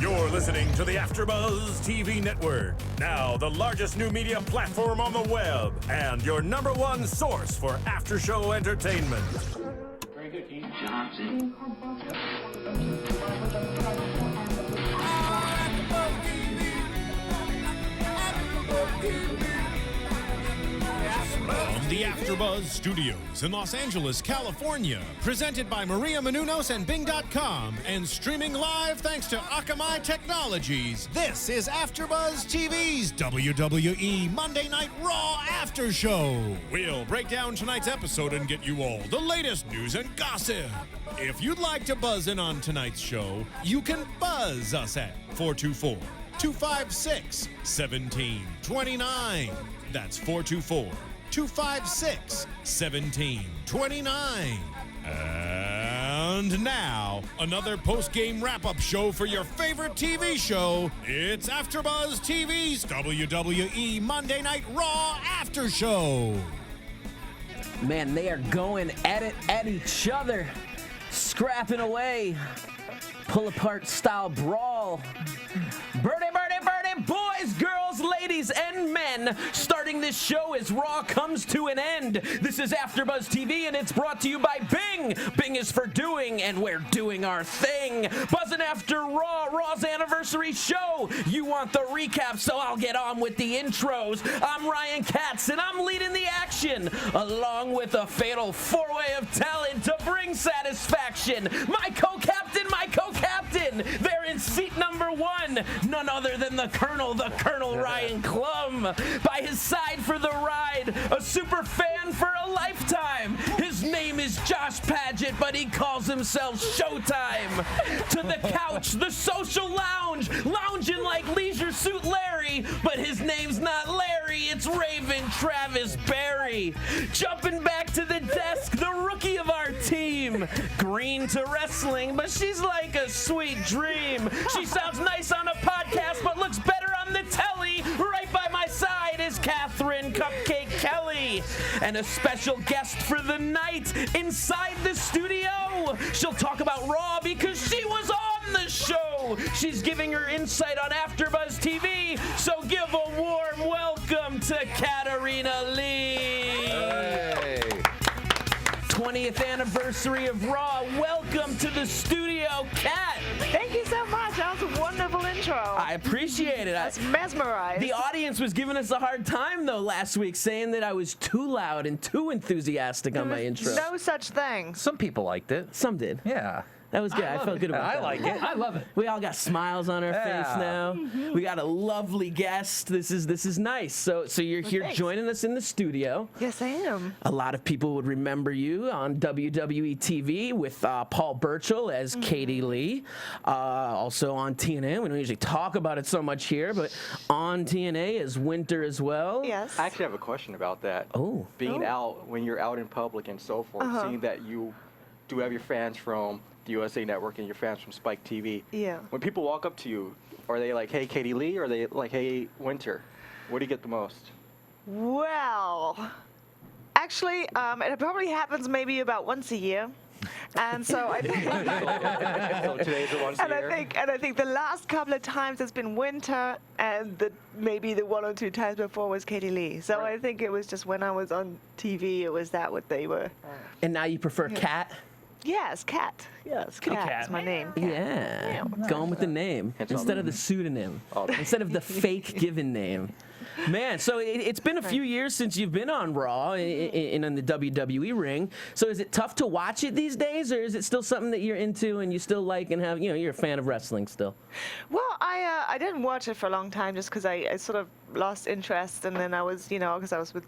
You're listening to the AfterBuzz TV network, now the largest new media platform on the web, and your #1 source for after-show entertainment. Very good, Keith. Johnson. From the AfterBuzz Studios in Los Angeles, California, presented by Maria Menounos and Bing.com, and streaming live thanks to Akamai Technologies, this is AfterBuzz TV's WWE Monday Night Raw After Show. We'll break down tonight's episode and get you all the latest news and gossip. If you'd like to buzz in on tonight's show, you can buzz us at 424-256-1729. That's 424-256-1729. And now, another post-game wrap-up show for your favorite TV show. It's AfterBuzz TV's WWE Monday Night Raw After Show. Man, they are going at it at each other, scrapping away, pull-apart style brawl. Birdie, birdie, birdie, boys, girls, ladies, and men. Starting this show as Raw comes to an end. This is AfterBuzz TV, and it's brought to you by Bing. Bing is for doing, and we're doing our thing. Buzzing after Raw, Raw's anniversary show. You want the recap, so I'll get on with the intros. I'm Ryan Katz, and I'm leading the action, along with a fatal four-way of talent to bring satisfaction. My co-captain, they're in seat number 1, none other than the Colonel Ryan Clum. By his side for the ride, a super fan for a lifetime. His name is Josh Padgett, but he calls himself Showtime. To the couch, the social lounge, lounging like Leisure Suit Larry, but his name's not Larry, it's Raven Travis Berry. Jumping back to the desk, the rookie of our team. Green to wrestling, but she's like a sweet dream. She sounds nice on a podcast, but looks better on the telly. Right by my side is Cathy Kelley. And a special guest for the night inside the studio. She'll talk about Raw because she was on the show. She's giving her insight on AfterBuzz TV. So give a warm welcome to Katarina Leigh. Hey. 20th anniversary of Raw. Welcome to the studio, Kat. Thank you so much. That was a wonderful intro. I appreciate it. I was mesmerized. The audience was giving us a hard time, though, last week, saying that I was too loud and too enthusiastic on my intro. No such thing. Some people liked it. Some did. Yeah. That was good. I felt good about that. I like it. I love it. We all got smiles on our Yeah. face now. Mm-hmm. We got a lovely guest. This is nice. So you're here thanks. joining us in the studio. Yes, I am. A lot of people would remember you on WWE TV with Paul Burchill as Cathy Lee. Also on TNA. We don't usually talk about it so much here, but on TNA as Winter as well. Yes. I actually have a question about that. Oh. Being out, when you're out in public and so forth, seeing that you do have your fans from the USA Network and your fans from Spike TV. Yeah. When people walk up to you, are they like, hey, Cathy Lee, or are they like, hey, Winter? What do you get the most? Well, actually, it probably happens maybe about once a year. And so I think, So today's the one and I think the last couple of times it's been Winter, and maybe the 1 or 2 times before was Cathy Lee. So I think it was just when I was on TV, it was that what they were. And now you prefer Kat? Yes, Kat. Yes, Kat is my name. Yeah. Going with the name instead of the pseudonym, instead of the fake given name. Man, so it's been a few years since you've been on Raw in the WWE ring. So is it tough to watch it these days, or is it still something that you're into and you still like and have, you're a fan of wrestling still? Well, I didn't watch it for a long time just because I sort of lost interest, and then I was, because I was with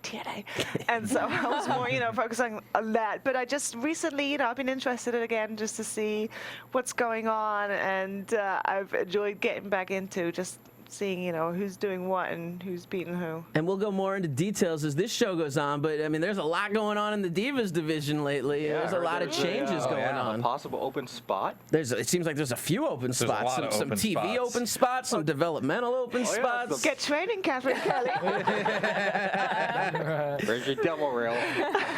TNA, and so I was more, focusing on that. But I just recently, I've been interested in it again just to see what's going on, and I've enjoyed getting back into just seeing, you know, who's doing what and who's beating who. And we'll go more into details as this show goes on, but I mean, there's a lot going on in the Divas division lately. Yeah, There's a lot of changes going on. A possible open spot. It seems like there's a few open spots. Some TV spots. open spots, some developmental open spots. Get training, Cathy Kelley. Where's your demo reel?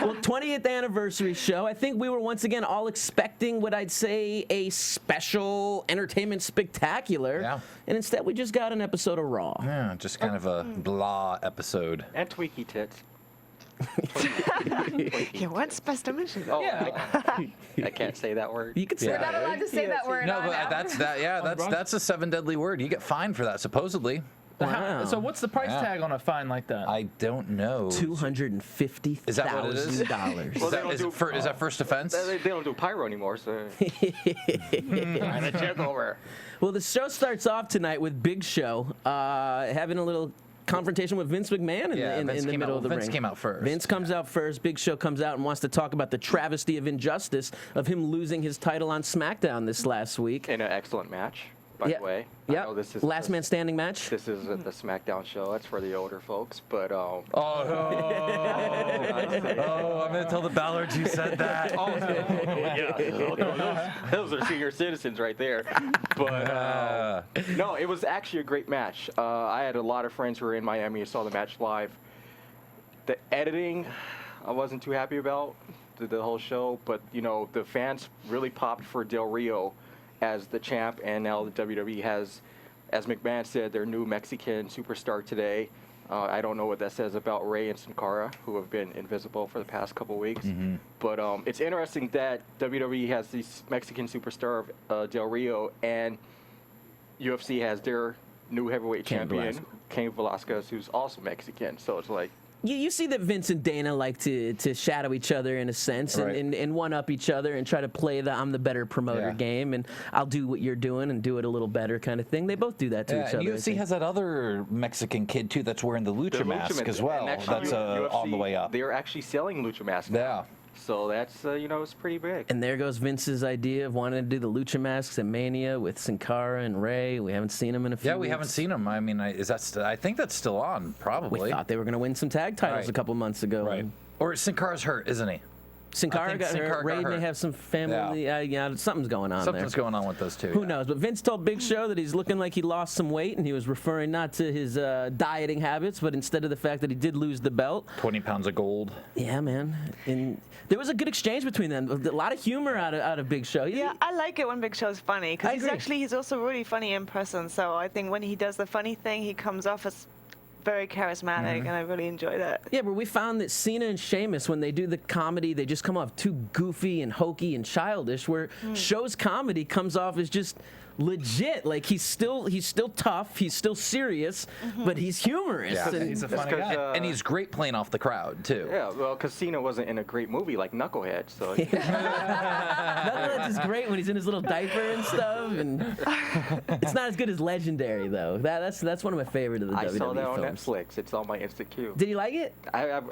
Well, 20th anniversary show. I think we were once again all expecting what I'd say a special entertainment spectacular. Yeah. And instead we just got an episode of Raw. Yeah, just kind of a blah episode. And tweaky tits. You weren't supposed to mention that. Oh, I can't say that word. You could say Yeah. that. Not allowed to say that word. No, on but now. that's a 7 deadly word. You get fined for that, supposedly. Wow. So what's the price Yeah. tag on a fine like that? I don't know. $250,000. Is that what it is? Well, they don't do- Is that first offense? They don't do pyro anymore, so. Well, the show starts off tonight with Big Show having a little confrontation with Vince McMahon in the middle of the ring. Vince came out first. Vince comes out first. Big Show comes out and wants to talk about the travesty of injustice of him losing his title on SmackDown this last week. In an excellent match, by the way. I Yeah. know this is Last man standing match. This is the SmackDown show. That's for the older folks, but Oh, I'm going to tell the Ballards you said that. those are senior citizens right there. But no, it was actually a great match. I had a lot of friends who were in Miami who saw the match live. The editing, I wasn't too happy about the whole show, but you know the fans really popped for Del Rio as the champ, and now the WWE has, as McMahon said, their new Mexican superstar today. I don't know what that says about Rey and Sin Cara, who have been invisible for the past couple weeks. Mm-hmm. But it's interesting that WWE has this Mexican superstar, Del Rio, and UFC has their new heavyweight champion, Cain Velasquez, who's also Mexican. So it's like, You see that Vince and Dana like to shadow each other in a sense and one-up each other and try to play the I'm the better promoter game and I'll do what you're doing and do it a little better kind of thing. They both do that to each other. UFC has that other Mexican kid, too, that's wearing the lucha mask as well. That's on the way up. They're actually selling lucha masks now. Yeah. So that's, it's pretty big. And there goes Vince's idea of wanting to do the lucha masks at Mania with Sin Cara and Rey. We haven't seen him in a few Yeah, we weeks. haven't seen him. I mean, I think that's still on, probably. We thought they were going to win some tag titles a couple months ago. Right. Or Sin Cara's hurt, isn't he? Sin Cara got Sin Cara hurt. got Ray may hurt. have some family. Something's going on Something's there. going on with those two. Who knows? But Vince told Big Show that he's looking like he lost some weight, and he was referring not to his dieting habits, but instead of the fact that he did lose the belt. 20 pounds of gold. Yeah, man. And there was a good exchange between them. A lot of humor out of Big Show. Yeah, I like it when Big Show's funny I because agree. he's also really funny in person. So I think when he does the funny thing, he comes off as very charismatic, and I really enjoy that. Yeah, but we found that Cena and Sheamus, when they do the comedy, they just come off too goofy and hokey and childish, where Show's comedy comes off as just legit. Like, he's still tough, he's still serious, but he's humorous. Yeah. And He's a funny guy. And he's great playing off the crowd, too. Yeah, well, because Cena wasn't in a great movie like Knucklehead, so. Knucklehead's is great when he's in his little diaper and stuff, and it's not as good as Legendary, though. That's one of my favorite of the I WWE saw that on films. Netflix. It's on my instant queue. Did you like it?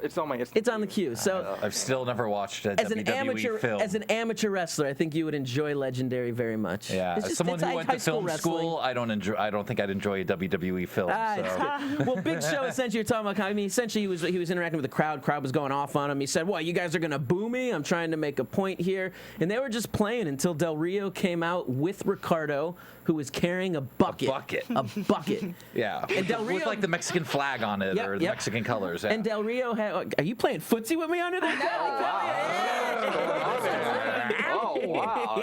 It's on my instant It's on the queue. So I've still never watched a as an WWE film. amateur wrestler, I think you would enjoy Legendary very much. Yeah, It's as just- someone it's who like went high to film wrestling. school, I don't think I'd enjoy a WWE film. Well, Big Show essentially, you're talking about. I mean, essentially, he was interacting with the crowd. Crowd was going off on him. He said, "What? You guys are gonna boo me? I'm trying to make a point here." And they were just playing until Del Rio came out with Ricardo, who was carrying a bucket. A bucket. Yeah, And Del with Rio- like the Mexican flag on it or the Mexican colors. Yeah. And Del Rio had. Are you playing footsie with me under there? Oh, wow.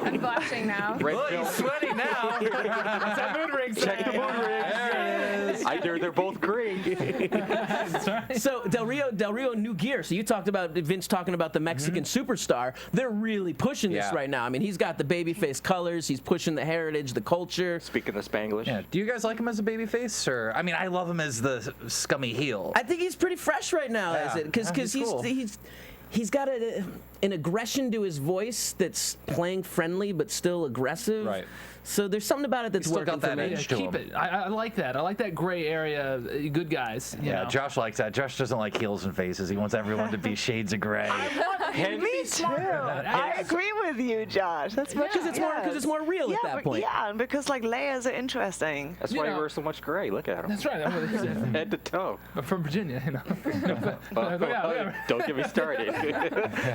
I'm blushing now. He's sweaty now. That mood ring Check the mood rings. They're both green. So Del Rio new gear. So you talked about Vince talking about the Mexican superstar. They're really pushing this Yeah. right now. I mean, he's got the babyface colors. He's pushing the heritage, the culture. Speaking of Spanglish. Yeah. Do you guys like him as a babyface, or I mean, I love him as the scummy heel. I think he's pretty fresh right now, Yeah. as it because Yeah, he's cool. he's got an aggression to his voice that's playing friendly but still aggressive. Right. So there's something about it that's He's still working got that for me. edge to Keep him. it. I like that. I like that gray area. Good guys. You know. Josh likes that. Josh doesn't like heels and faces. He wants everyone to be shades of gray. Me too. I agree with you, Josh. That's Because it's more real at that point. Yeah, and because like layers are interesting. That's why he wears so much gray. Look at him. That's right. Head to toe. From Virginia, you know. Don't get me started.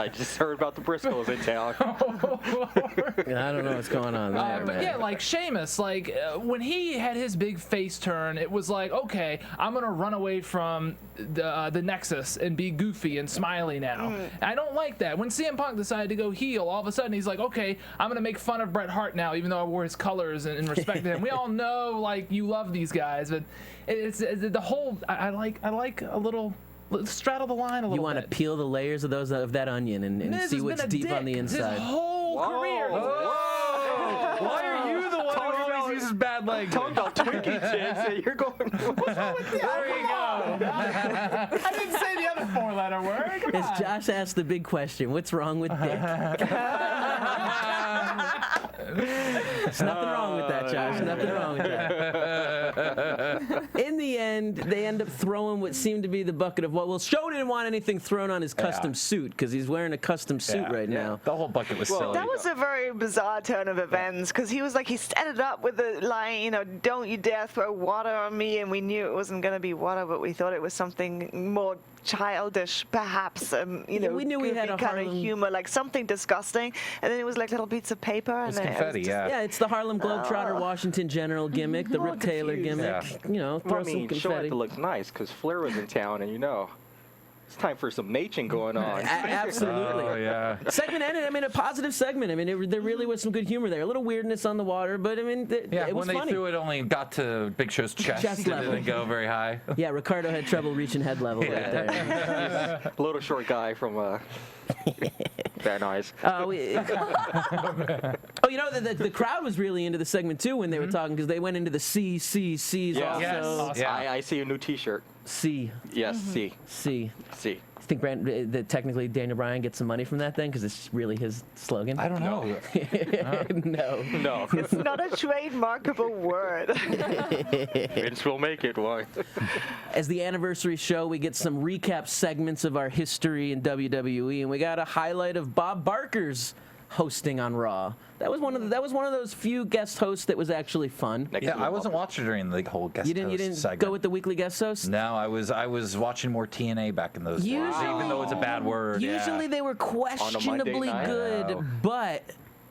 I just heard about the Briscoes in town. I don't know what's going on there, But man. yeah, like Sheamus, when he had his big face turn, it was like, okay, I'm gonna run away from the Nexus and be goofy and smiley now. I don't like that. When CM Punk decided to go heel, all of a sudden he's like, okay, I'm gonna make fun of Bret Hart now, even though I wore his colors and respect him. We all know, like, you love these guys, but it's the whole. I like a little. Let's straddle the line a little bit. You want to peel the layers of that onion and Miz see has what's been a deep on the dick inside. His whole career. Why are you the one who always uses bad language? Talking about Twinkie chicks, you're going. What's wrong with you? There you go. I didn't say the other four-letter word. Come on. As Josh asked the big question, what's wrong with Dick? There's nothing wrong with that, Josh. Nothing wrong with that. In the end, they end up throwing what seemed to be the bucket of well, Show didn't want anything thrown on his custom suit because he's wearing a custom suit right now. The whole bucket was silly. That was a very bizarre turn of events because he was like, he set it up with the line, you know, don't you dare throw water on me, and we knew it wasn't going to be water, but we thought it was something more childish, perhaps, you know, we knew we had a kind of Harlem humor, like something disgusting, and then it was like little bits of paper. It's and confetti, Yeah, it's the Harlem Globetrotter Washington General gimmick, the Rip Taylor gimmick. Yeah. You know, throw I mean, some show had confetti. to look nice because Flair was in town, and you know, it's time for some matching going on. Absolutely. Oh, yeah. Segment ended. I mean, a positive segment. I mean, there really was some good humor there. A little weirdness on the water, but I mean, it was when they funny. threw it, only got to Big Show's chest. Chest It level. didn't go very high. Yeah, Ricardo had trouble reaching head level right there. A little short guy from Van Nuys. You know, the crowd was really into the segment too when they were talking because they went into the CCCs also. Yes. Awesome. Yeah. I see a new T-shirt. C. Yes, C. C. C. You think that technically Daniel Bryan gets some money from that then because it's really his slogan? I don't know. No. No. It's not a trademarkable word. Vince will make it. Why? As the anniversary show, we get some recap segments of our history in WWE, and we got a highlight of Bob Barker's hosting on Raw. That was one of those few guest hosts that was actually fun. Yeah, I wasn't watching during the whole guest You didn't segment. go with the weekly guest host? No, I was watching more TNA back in those days, even though it's a bad word. Usually they were questionably night. good, but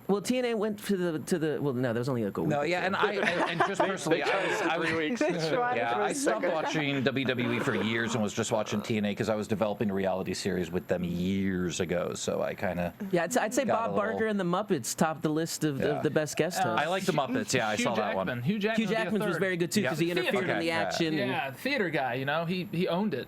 well, TNA went to the well, no, there was only like a week. No, yeah, and just personally, I was 3 weeks. I stopped watching WWE for years and was just watching TNA because I was developing a reality series with them years ago. So I kind of I'd say got Bob a little- Barker and the Muppets topped the list of the best guest hosts. I like the Muppets. Yeah, I saw that one. Hugh Jackman. Hugh Jackman was very good too because he interfered in the action. Yeah, theater guy. You know, he owned it.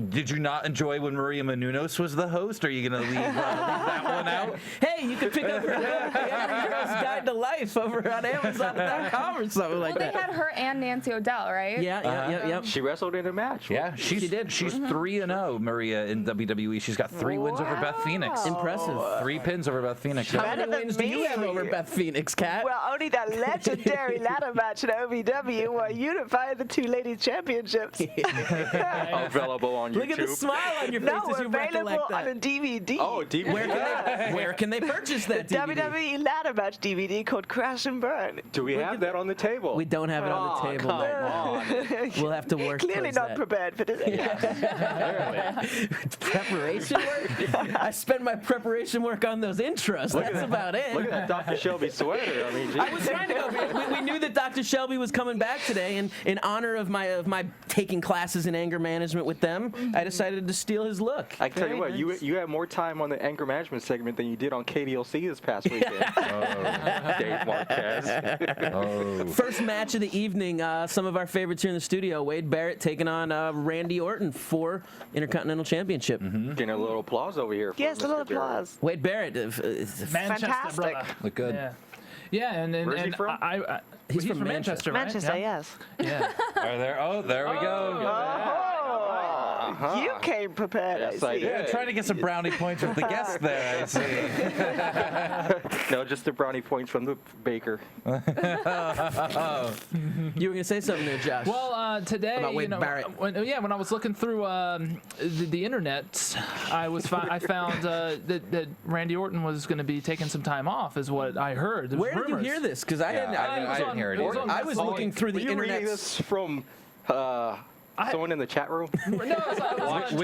Did you not enjoy when Maria Menounos was the host? Are you going to leave that one out? Hey, you could pick up her book, The Average Girl's Guide to Life, over on Amazon.com or something like Well, that. they had her and Nancy O'Dell, right? Yeah. She wrestled in a match. Yeah, she did. She's 3-0, Maria, in WWE. She's got 3 wins over Beth Phoenix. Impressive. 3 pins over Beth Phoenix. How Yeah. many Better wins than do you have me. over Beth Phoenix, Kat? Well, only that legendary ladder match in OVW where unified the two ladies championships. Available on YouTube. Look at the smile on your face No, as you available recollect on a that. DVD. Oh, DVD. Where can they purchase that DVD? WWE ladder match DVD called Crash and Burn. Do we have that on the table? We don't have it on the table. Come on. We'll have to work Clearly towards not that. prepared for today. Preparation work? I spend my preparation work on those intros. That's about it. Look at that Dr. Shelby sweater. I mean, I was trying to go. We knew that Dr. Shelby was coming back today, and in honor of my taking classes in anger management with them, I decided to steal his look. I can tell you Very what, nice. you had more time on the anger management segment than you did on KDLC this past weekend. Dave Marquez. First match of the evening. Some of our favorites here in the studio. Wade Barrett taking on Randy Orton for Intercontinental Championship. Getting a little applause over here. For Yes, a Mr. little Barrett. applause. Wade Barrett. Manchester, Fantastic. brother. Look good. Yeah. Yeah, and Where's he from? He's from from Manchester, right? Manchester, yes. Yeah. There we go. Oh, You came prepared. Yes, I I see. did. Yeah, trying to get some brownie points with the guests there, I see. No, just the brownie points from the baker. You were gonna say something there, Josh. Well, today, About Wade Barrett. when I was looking through the internet, I found that Randy Orton was going to be taking some time off, is what I heard. There's Where did you rumors. hear this? Because I Yeah, didn't. I didn't hear it either. I was looking through the Were you internet. reading this from someone in the chat room? No, it was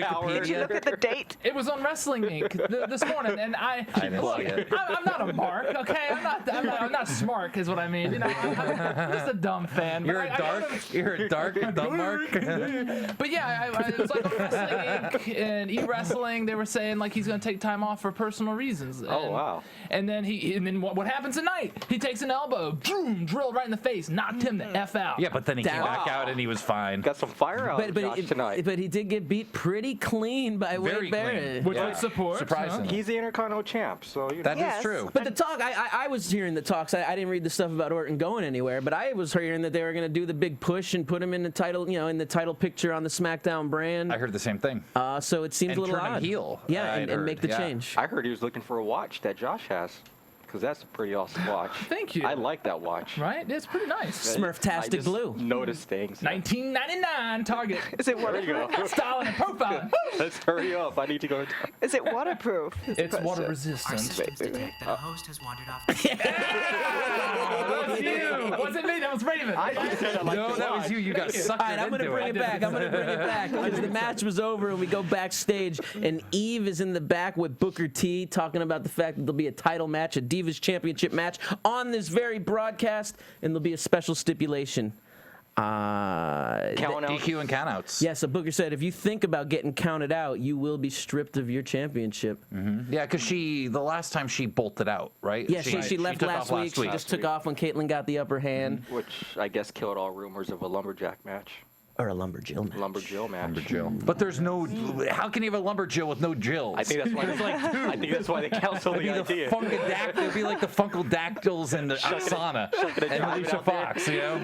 on- Did you look at the date? It was on Wrestling Inc. This morning, and I didn't see it. I'm not a mark, okay? I'm not smart, is what I mean. You know, I'm just a dumb fan. You're a dark dumb mark. But yeah, it was like on Wrestling Inc. and E-Wrestling. They were saying like he's going to take time off for personal reasons. Oh, wow. And then what happens tonight? He takes an elbow, boom, drilled right in the face, knocked him the F out. Yeah, but then he came Down. back out and he was fine. Got some fire out of Josh tonight. But he did get beat pretty clean by Very Wade Barrett. clean. Which Yeah. would support. Surprising. He's the Intercontinental champ, so you know. That is Yes. true. But the talk, I was hearing the talks. I didn't read the stuff about Orton going anywhere, but I was hearing that they were going to do the big push and put him in the title, in the title picture on the SmackDown brand. I heard the same thing. So it seems And a little turn him odd. heel, Yeah, I'd and make the heard, yeah. change. I heard he was looking for a watch that Josh has, because that's a pretty awesome watch. Thank you. I like that watch. Right? It's pretty nice. Smurftastic I just blue. Noticed things. 1999 Target. Is it There you waterproof? go. Styling and profiling. Let's hurry up. I need to go. Is it waterproof? is the It's water question. resistant. detect that a host has wandered off. That's you. Wasn't me. That was Raven. I just said I like No, the that was watch. you. You got suckered All right, I'm going to into bring it back. I'm going to bring it back because the match was over and we go backstage and Eve is in the back with Booker T talking about the fact that there'll be a title match, a Divas Championship match on this very broadcast, and there'll be a special stipulation. Count out. DQ and countouts. Yeah, so Booker said if you think about getting counted out, you will be stripped of your championship. Yeah, because the last time she bolted out, right? Yeah, she left took last off week. She just took off when Caitlyn got the upper hand. Which I guess killed all rumors of a lumberjack match. Or a lumberjill match. Lumberjill match. Jill. But there's no. How can you have a lumberjill with no Jills? I think that's why. I think that's why they canceled the idea. It'd be like the Funkadactyls and the Oksana and Alicia Fox, you know?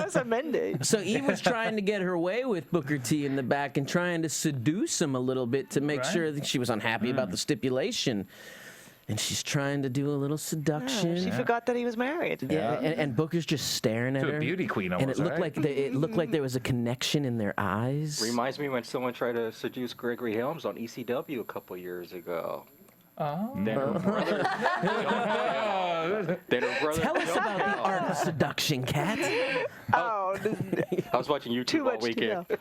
Rosa Mendes. So Eve was trying to get her way with Booker T in the back and trying to seduce him a little bit to make sure that she was unhappy about the stipulation. And she's trying to do a little seduction. She forgot that he was married. Yeah, and Booker's just staring at To a her. beauty queen and it almost, looked right? like there was a connection in their eyes. Reminds me when someone tried to seduce Gregory Helms on ECW a couple years ago. Oh. Then her brother. Then her brother. Tell us about the art of seduction, Kat. Oh, I was watching YouTube too all much to weekend. know.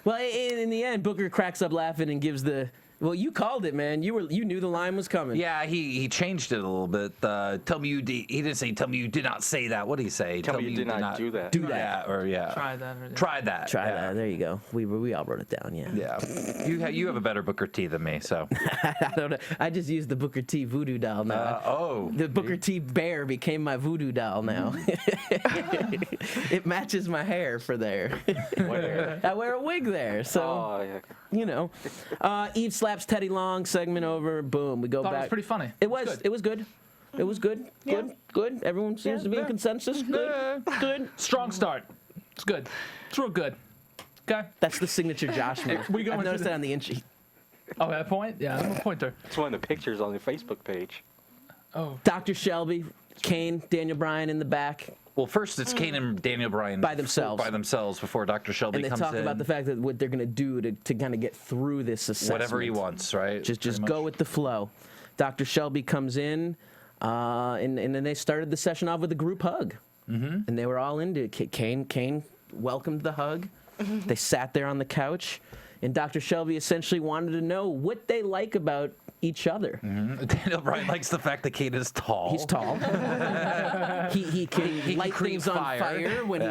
Well, in the end, Booker cracks up laughing and gives the. Well, you called it, man. You knew the line was coming. Yeah, he changed it a little bit. Tell me he didn't say, tell me you did not say that. What did he say? Tell me you did not do that. Do that. Yeah, or yeah. Try that. Or Try that. Try yeah. that. There you go. We all wrote it down. Yeah. Yeah. You have a better Booker T than me, so. I don't know. I just used the Booker T voodoo doll now. The Booker T bear became my voodoo doll now. It matches my hair for there. I wear a wig there, so Oh, yeah. Eve slaps Teddy Long. Segment over. Boom. We go Thought back. it was pretty funny. It was. It was good. It was good. Good. Everyone seems to be in consensus. Good. Good. Strong start. It's good. It's real good. Okay. That's the signature Josh move. We going I've to noticed the- that on the inch. Oh, that point? Yeah, I'm a pointer. It's one of the pictures on the Facebook page. Oh. Dr. Shelby, Kane, Daniel Bryan in the back. Well, first it's Kane and Daniel Bryan By themselves. before Dr. Shelby And they comes talk in. about the fact that what they're going to do to kind of get through this assessment. Whatever he wants, right? Just Pretty go much. with the flow. Dr. Shelby comes in, and then they started the session off with a group hug. Mm-hmm. And they were all into it. Kane welcomed the hug. They sat there on the couch, and Dr. Shelby essentially wanted to know what they like about each other. Daniel Bryan likes the fact that Kane is tall. He's tall. he can light create things on fire. fire when he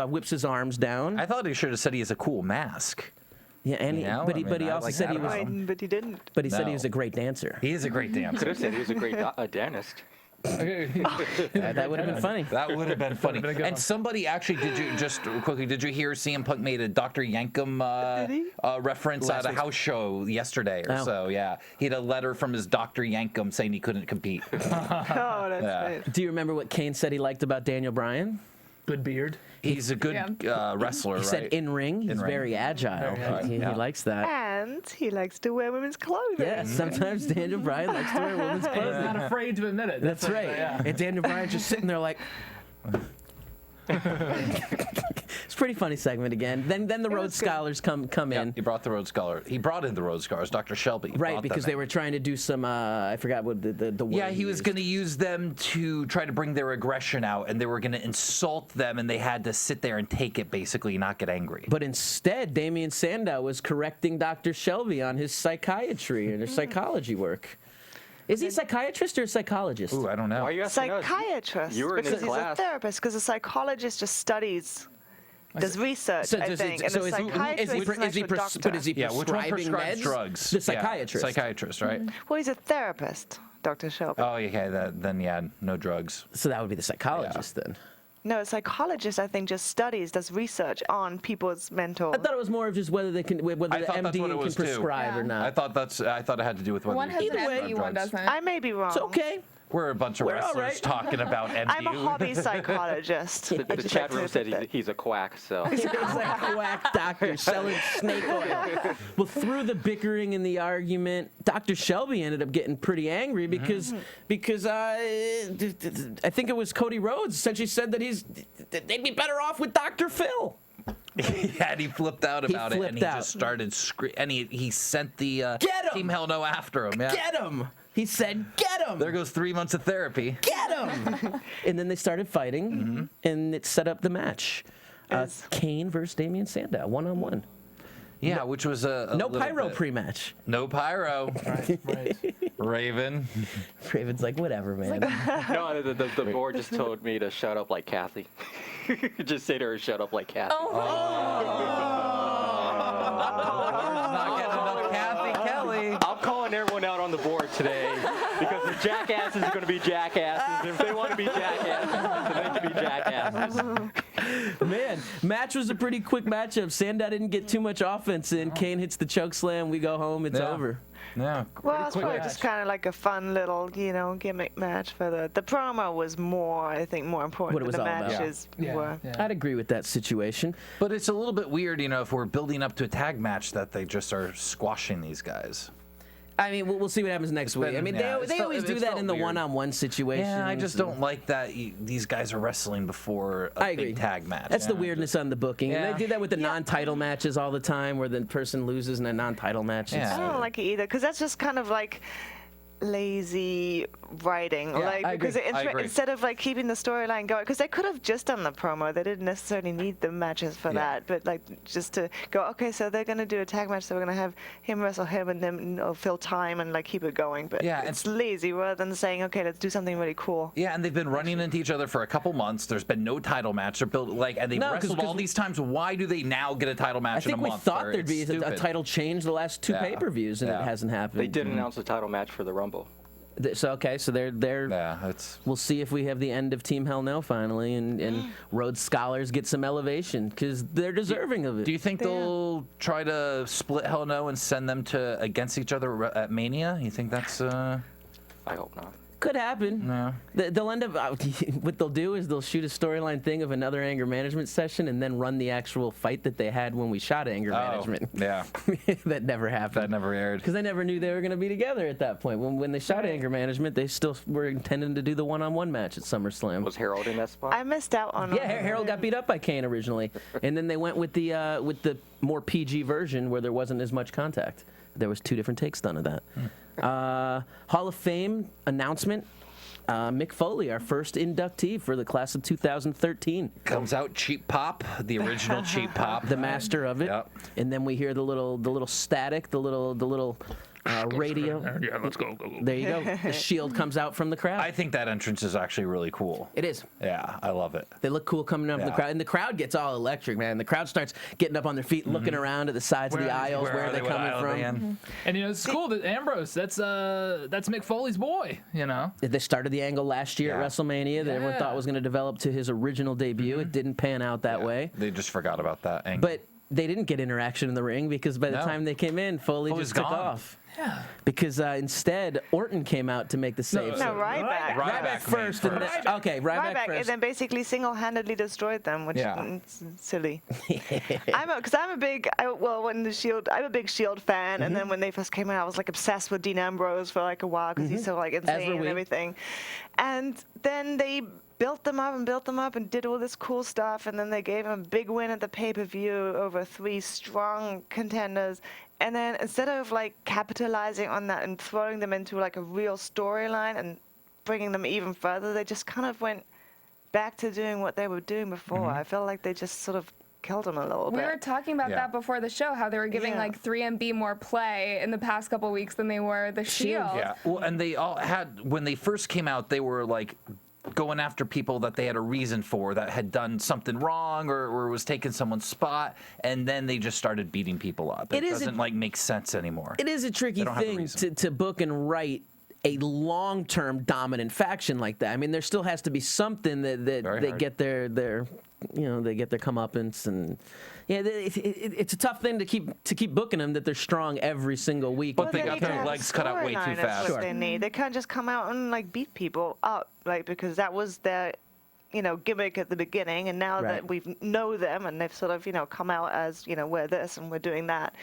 whips his arms down. I thought he should have said he has a cool mask. Yeah, and You know, but I he mean, I also like said that he was. about him. But he didn't. But he said he No. was a great dancer. He is a great Could dancer. have said he was a great dentist. That would have been funny. That would have been funny. been a good And one. somebody actually, did you hear CM Punk made a Dr. Yankum Did he? reference at a house show yesterday or Oh. so? Yeah. He had a letter from his Dr. Yankum saying he couldn't compete. Oh, that's Yeah. nice. Do you remember what Kane said he liked about Daniel Bryan? Good beard. He's a good wrestler, He right? said in ring, he's In-ring. very agile. He likes that. And he likes to wear women's clothing. Yeah, sometimes Daniel Bryan likes to wear women's He's clothing. not afraid to admit it. That's right. Yeah. And Daniel Bryan's just sitting there like. It's a pretty funny segment again. Then the Rhodes Scholars come in. He brought the Rhodes Scholar. He brought in the Rhodes Scholars, Dr. Shelby. Right, because they were trying to do some, I forgot what the word. Yeah, he was going to use them to try to bring their aggression out, and they were going to insult them, and they had to sit there and take it, basically, not get angry. But instead, Damian Sandow was correcting Dr. Shelby on his psychiatry and his psychology work. Is he a psychiatrist or a psychologist? Ooh, I don't know. Why are you asking us? Psychiatrist. You were in because his he's class. a therapist. Because a psychologist just studies, does research, I think. And a psychiatrist is an actual doctor. But is he Yeah, which one prescribing prescribes meds? drugs? The psychiatrist. Yeah, psychiatrist, right? Well, he's a therapist, Dr. Shelby. Oh, yeah, then yeah, no drugs. So that would be the psychologist then. No, a psychologist, I think, just studies, does research on people's mental. I thought it was more of just whether the I thought that's MD what it can was, too. prescribe or not. I thought it had to do with whether One has you an can MD, prescribe one drugs. doesn't. I may be wrong. It's okay. We're a bunch of We're all wrestlers right. talking about MD. I'm a hobby psychologist. The chat room said he's a quack, so. He's like a quack doctor selling snake oil. Well, through the bickering and the argument, Dr. Shelby ended up getting pretty angry because I think it was Cody Rhodes essentially said that they'd be better off with Dr. Phil. Yeah, and he flipped out about it, and he just started screaming. And he sent the Get 'em! Team Hell No after him. Yeah. Get him! He said, get him! There goes 3 months of therapy. Get him! And then they started fighting, and it set up the match. Kane versus Damian Sandow, one-on-one. Yeah, which was a No little pyro bit- pre-match. No pyro. Right. Raven. Raven's like, whatever, man. No, the board just told me to shut up like Cathy. Just say to her, shut up like Cathy. Not getting enough Cathy Kelley. I'm calling everyone out on the board today because the jackasses are going to be jackasses. And if they want to be jackasses, then they can be jackasses. Man, match was a pretty quick matchup. Sandow didn't get too much offense in. Kane hits the choke slam. We go home. It's over. Yeah. Well, it's quick probably match. just kind of like a fun little, gimmick match for the promo was more, I think, more important What it than was the all about. matches Yeah. were. Yeah. I'd agree with that situation. But it's a little bit weird, if we're building up to a tag match that they just are squashing these guys. I mean, we'll see what happens next week. I mean, they always do that in the weird. one-on-one situation. Yeah, I just don't like that these guys are wrestling before a I agree. big tag match. That's the Yeah, weirdness on the booking. And Yeah. they do that with the non-title matches all the time where the person loses in a non-title match. Yeah. I don't like it either because that's just kind of like lazy writing. Like I because agree. I agree. instead of like keeping the storyline going, because they could have just done the promo. They didn't necessarily need the matches for that, but like just to go, okay, so they're gonna do a tag match, so we're gonna have him wrestle him and then fill time and like keep it going. But Yeah, it's lazy rather than saying, okay, let's do something really cool. Yeah, and they've been running into each other for a couple months. There's been no title match. They're built and they've No, 'cause- wrestled all 'cause- these times. Why do they now get a title match I think in a we month? thought Or there'd be it's a stupid. title change the last two Yeah. pay-per-views, and Yeah. it hasn't happened. They did announce a title match for the Rumble. So they're Yeah, it's. we'll see if we have the end of Team Hell No finally, and Rhodes Scholars get some elevation because they're deserving of it. Do you think they'll try to split Hell No and send them to against each other at Mania? You think that's? I hope not. Could happen. No. They'll end up. What they'll do is they'll shoot a storyline thing of another anger management session, and then run the actual fight that they had when we shot anger management. Yeah, That never happened. that never aired. Because they never knew they were going to be together at that point. When they shot anger management, they still were intending to do the one-on-one match at SummerSlam. Was Harold in that spot? I missed out on. Yeah, Harold got beat up by Kane originally, and then they went with the more PG version where there wasn't as much contact. There was 2 different takes done of that. Hall of Fame announcement. Mick Foley, our first inductee for the class of 2013. Comes out Cheap Pop, the original Cheap Pop. The master of it. Yep. And then we hear the little static, the little radio. Yeah, let's go. There you go. The shield comes out from the crowd. I think that entrance is actually really cool. It is. Yeah, I love it. They look cool coming up from the Yeah. crowd, and the crowd gets all electric, man. The crowd starts getting up on their feet, looking around at the sides of the aisles, where are they're they? What coming aisle are they from. in? And it's cool that Ambrose, that's Mick Foley's boy, They started the angle last year Yeah. at WrestleMania that everyone Yeah. thought was going to develop to his original debut. It didn't pan out that way. They just forgot about that angle. But they didn't get interaction in the ring because by the time they came in, Foley just took off. Yeah. Because instead, Orton came out to make the save. No, Ryback. Ryback first. And then, Ryback first. And then basically single-handedly destroyed them, which is silly. I'm a big Shield fan, and then when they first came out, I was like obsessed with Dean Ambrose for like a while because he's so like insane and everything. And then they built them up and did all this cool stuff, and then they gave him a big win at the pay-per-view over 3 strong contenders. And then instead of like capitalizing on that and throwing them into like a real storyline and bringing them even further, they just kind of went back to doing what they were doing before. I felt like they just sort of killed them a little bit. We were talking about that before the show, how they were giving like 3MB more play in the past couple weeks than they were the Shield. Yeah, well, and they all had, when they first came out, they were like going after people that they had a reason for, that had done something wrong or was taking someone's spot, and then they just started beating people up. It doesn't like make sense anymore. It is a tricky thing to book and write a long-term dominant faction like that. I mean, there still has to be something that they get their they get their comeuppance, and it's a tough thing to keep booking them, that they're strong every single week. But they got their legs cut out way too fast. What they need. They can't just come out and like beat people up, like, because that was their gimmick at the beginning, and now that we know them and they've sort of come out as we're this and we're doing that,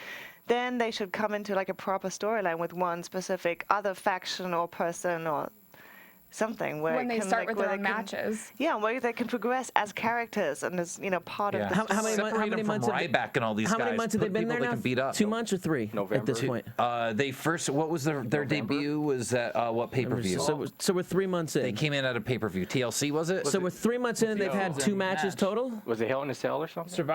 then they should come into like a proper storyline with one specific other faction or person or something where when they start with their own matches. Yeah, where they can progress as characters and as part of the how many months from Ryback and all these guys. How many months have they been there now? Beat up. 2 months or 3 at this point? They first, what was their debut? Was at what pay-per-view? So we're 3 months in. They came in at a pay-per-view. TLC, was it? So we're 3 months in and they've had 2 matches total? Was it Hell in a Cell or something?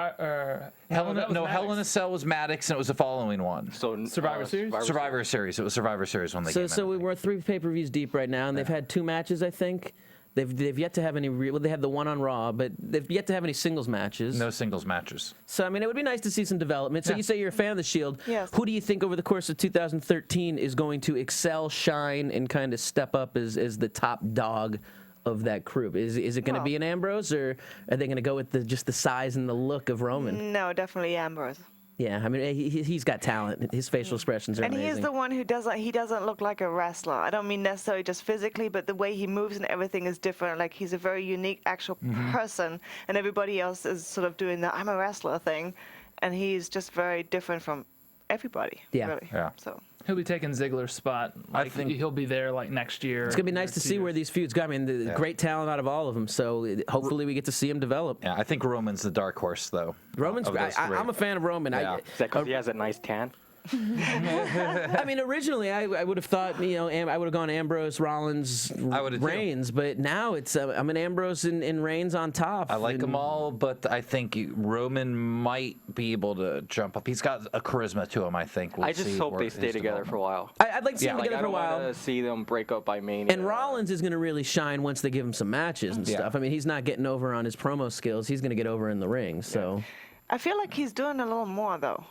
Hell in a Cell was Maddox, and it was the following one. So Survivor Series? Survivor Series. It was Survivor Series when they came in. So we're 3 pay-per-views deep right now, and they've had 2 matches, I think. They've yet to have any they had the one on Raw, but they've yet to have any singles matches. No singles matches. So, I mean, it would be nice to see some development. So you say you're a fan of the Shield. Yes. Who do you think over the course of 2013 is going to excel, shine, and kind of step up as the top dog of that group? Is it going to be an Ambrose, or are they going to go with just the size and the look of Roman? No, definitely Ambrose. Yeah, I mean, he's got talent. His facial expressions are amazing. And he's the one who doesn't look like a wrestler. I don't mean necessarily just physically, but the way he moves and everything is different. Like, he's a very unique actual person, and everybody else is sort of doing the I'm a wrestler thing, and he's just very different from everybody. Yeah. Really. Yeah. So He'll be taking Ziggler's spot. Like, I think he'll be there like next year. It's gonna be nice to see where these feuds go. I mean, the great talent out of all of them. So hopefully we get to see him develop. Yeah, I think Roman's the dark horse, though. Roman's. I'm a fan of Roman. Yeah. Is that because he has a nice tan? I mean, originally I would have thought, I would have gone Ambrose, Rollins, Reigns, but now it's I'm an Ambrose and Reigns on top. I like them all, but I think Roman might be able to jump up. He's got a charisma to him, I think. I just hope they stay together for a while. I'd like to see them together for a while. I don't want to see them break up by Mania. And Rollins is going to really shine once they give him some matches and stuff. I mean, he's not getting over on his promo skills. He's going to get over in the ring. So I feel like he's doing a little more, though.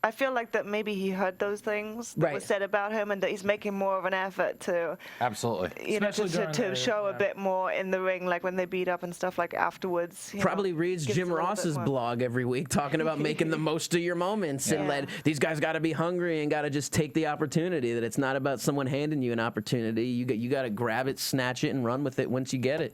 I feel like that maybe he heard those things that were said about him, and that he's making more of an effort to to show a bit more in the ring, like when they beat up and stuff, like afterwards. Probably reads Jim Ross's blog every week talking about making the most of your moments and let these guys got to be hungry and got to just take the opportunity. That it's not about someone handing you an opportunity. You got to grab it, snatch it, and run with it once you get it.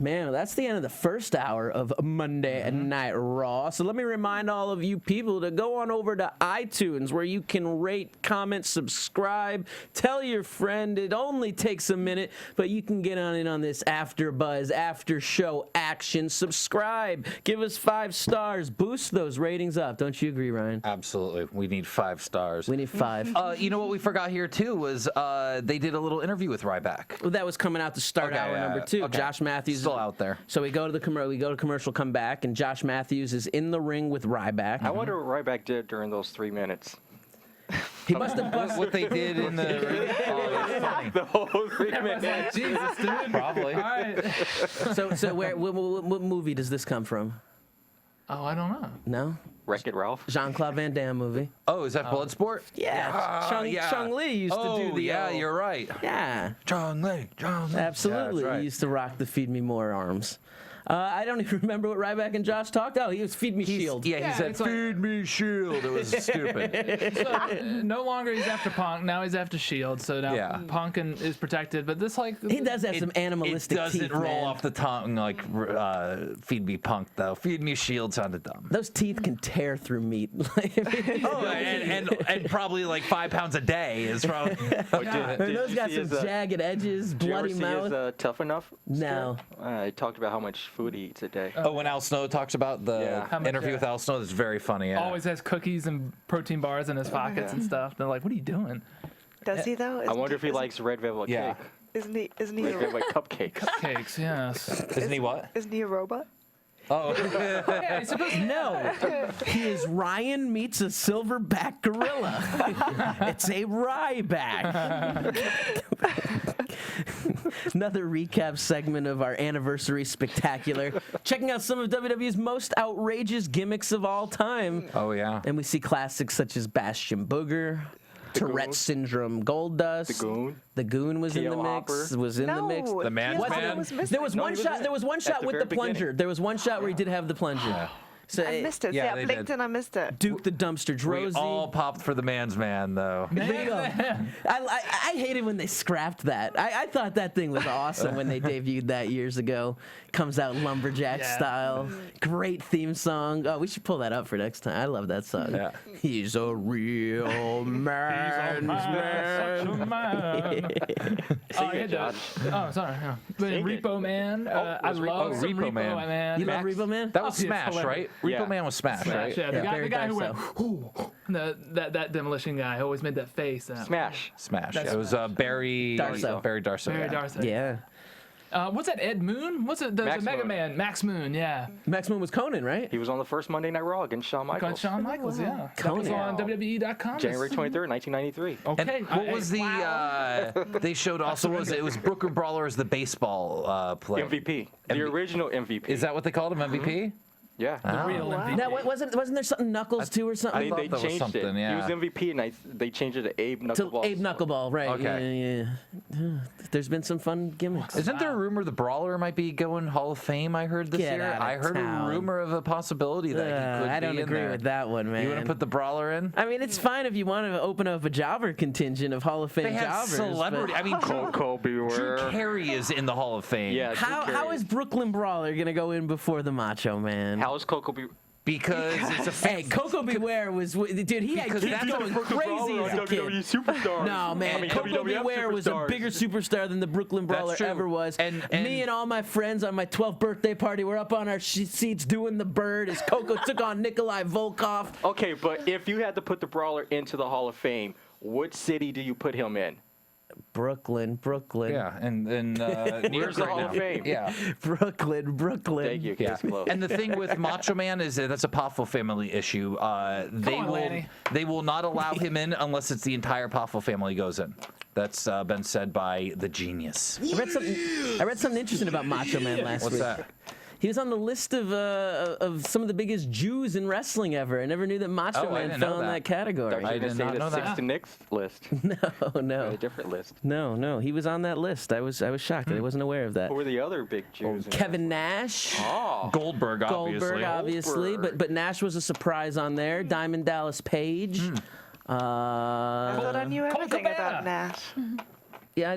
Man, that's the end of the first hour of Monday Night Raw. So let me remind all of you people to go on over to iTunes, where you can rate, comment, subscribe, tell your friend. It only takes a minute, but you can get on in on this AfterBuzz, after show action. Subscribe, give us 5 stars, boost those ratings up. Don't you agree, Ryan? Absolutely. We need 5 stars. We need 5. You know what we forgot here, too, was they did a little interview with Ryback. Well, that was coming out to start hour number 2. Okay. Josh Matthews out there. So we go to commercial, come back, and Josh Matthews is in the ring with Ryback. I wonder what Ryback did during those 3 minutes. He must have busted what they did in the that's funny. The whole 3 minutes. Like, Jesus, dude. Probably. All right. So what movie does this come from? Oh, I don't know. No? Wreck-It Ralph? Jean-Claude Van Damme movie. Oh, is that Bloodsport? Yeah. Chung Lee used to do the... you're right. Yeah. Chung Lee. Absolutely. Yeah, right. He used to rock the Feed Me More arms. I don't even remember what Ryback and Josh talked. Oh, he was feed me Shield. Yeah, he said it's like- feed me Shield. It was stupid. So, no longer he's after Punk. Now he's after Shield. So now Yeah. Punk is protected. But this like He does have some animalistic It doesn't teeth, roll man. off the tongue like feed me Punk though. Feed me Shield sounded dumb. Those teeth can tear through meat. Oh, and probably like 5 pounds a day is probably. Those got some jagged edges, Did you ever bloody see mouth. his Tough Enough? No. He talked about how much food he eats a day. Oh, when Al Snow talks about the Yeah. How much, interview with Al Snow, that's very funny. Yeah. always has cookies and protein bars in his pockets and stuff. They're like, what are you doing? Does he though? I wonder if he likes red velvet Yeah. cake. Isn't he? Red velvet cupcakes. Cakes, yes. Isn't he what? Isn't he a robot? Oh, Yeah, he's supposed to No, he is Ryan meets a silverback gorilla. It's a Ryback. Another recap segment of our anniversary spectacular. Checking out some of WWE's most outrageous gimmicks of all time. oh yeah. And we see classics such as Bastion Booger, Tourette Syndrome Goldust. The Goon. The Goon was in the T.O. mix. Hopper. Was in the mix. No, The Man's T.O. Man? was missing. There was No, one he was shot. in There was one at shot the with very the plunger. beginning. There was one shot where he did have the plunger. So I missed it. Yeah, Yeah, they I blinked did. and I missed it. Duke the Dumpster We Drozy. all popped for the Man's Man though. I hated when they scrapped that. I thought that thing was awesome when they debuted that years ago. Comes out lumberjack Yeah. style. Great theme song. Oh, we should pull that up for next time. I love that song. Yeah. He's a real man's man. Oh, yeah, Josh. Oh, sorry. Yeah. But Sing it. Repo Man. I was love Repo- some Repo Repo Man. Man. You love Max? Repo Man? That was Oh, yeah, Smash, hilarious. right? Yeah. Repo Man was Smash, right? Yeah, the very guy who dark went, ooh, that demolition guy who always made that face. Smash. Smash. That's It was Barry Darso. Barry Darso. Very yeah. Darcy. Yeah. What's that? Ed Moon? What's it? The Max Mega Moon. Man. Max Moon. Yeah. Max Moon was Conan, right? He was on the first Monday Night Raw against Shawn Got Michaels. Shawn Michaels. Yeah. That was Conan. on WWE.com. January 23rd, 1993. Okay. And what was the? Wow. They showed also it was Brooklyn Brawler as the baseball player. MVP. The original MVP. Is that what they called him? MVP? Yeah. The real MVP. Now, wasn't there something Knuckles too or something? I thought think that they was changed something, it. yeah. He was MVP, and they changed it to Abe to Knuckleball. Abe Knuckleball, right? Okay. Yeah. There's been some fun gimmicks. Isn't there a rumor the Brawler might be going Hall of Fame? I heard this Get year. outta I heard town. a rumor of a possibility that he could I don't be in agree there. with that one, man. You want to put the Brawler in? I mean, it's fine if you want to open up a jobber contingent of Hall of Fame They have jobbers. celebrity. I mean, Coco Drew Beware. Carey is in the Hall of Fame. Yeah. But Drew how Carey. is Brooklyn Brawler gonna go in before the Macho Man? How is Coco Beware? Because it's a Hey, Coco Beware was dude. He had Because kids that's going a crazy as a kid. superstars. No, man. Coco Beware was a bigger superstar than the Brooklyn Brawler true. ever was. And me and all my friends on my 12th birthday party were up on our seats doing the bird as Coco took on Nikolai Volkov. Okay, but if you had to put the Brawler into the Hall of Fame, what city do you put him in? Brooklyn. Yeah, and New Where's York the right Hall now. of Fame? Yeah. Brooklyn. Thank you. Yeah. Case closed. And the thing with Macho Man is that that's a Poffo family issue. They will not allow him in unless it's the entire Poffo family goes in. That's been said by the genius. I read something interesting about Macho Man last What's week. that? He was on the list of some of the biggest Jews in wrestling ever. I never knew that Macho Oh, I Man didn't fell know in that. that category. I did not know the that. 6 to Nick's list. No. A different list. No, he was on that list. I was shocked that I wasn't aware of that. Who were the other big Jews? in Kevin Nash, Oh. Goldberg, obviously. Goldberg, but Nash was a surprise on there. Diamond Dallas Page. I thought I knew everything about Nash. Yeah,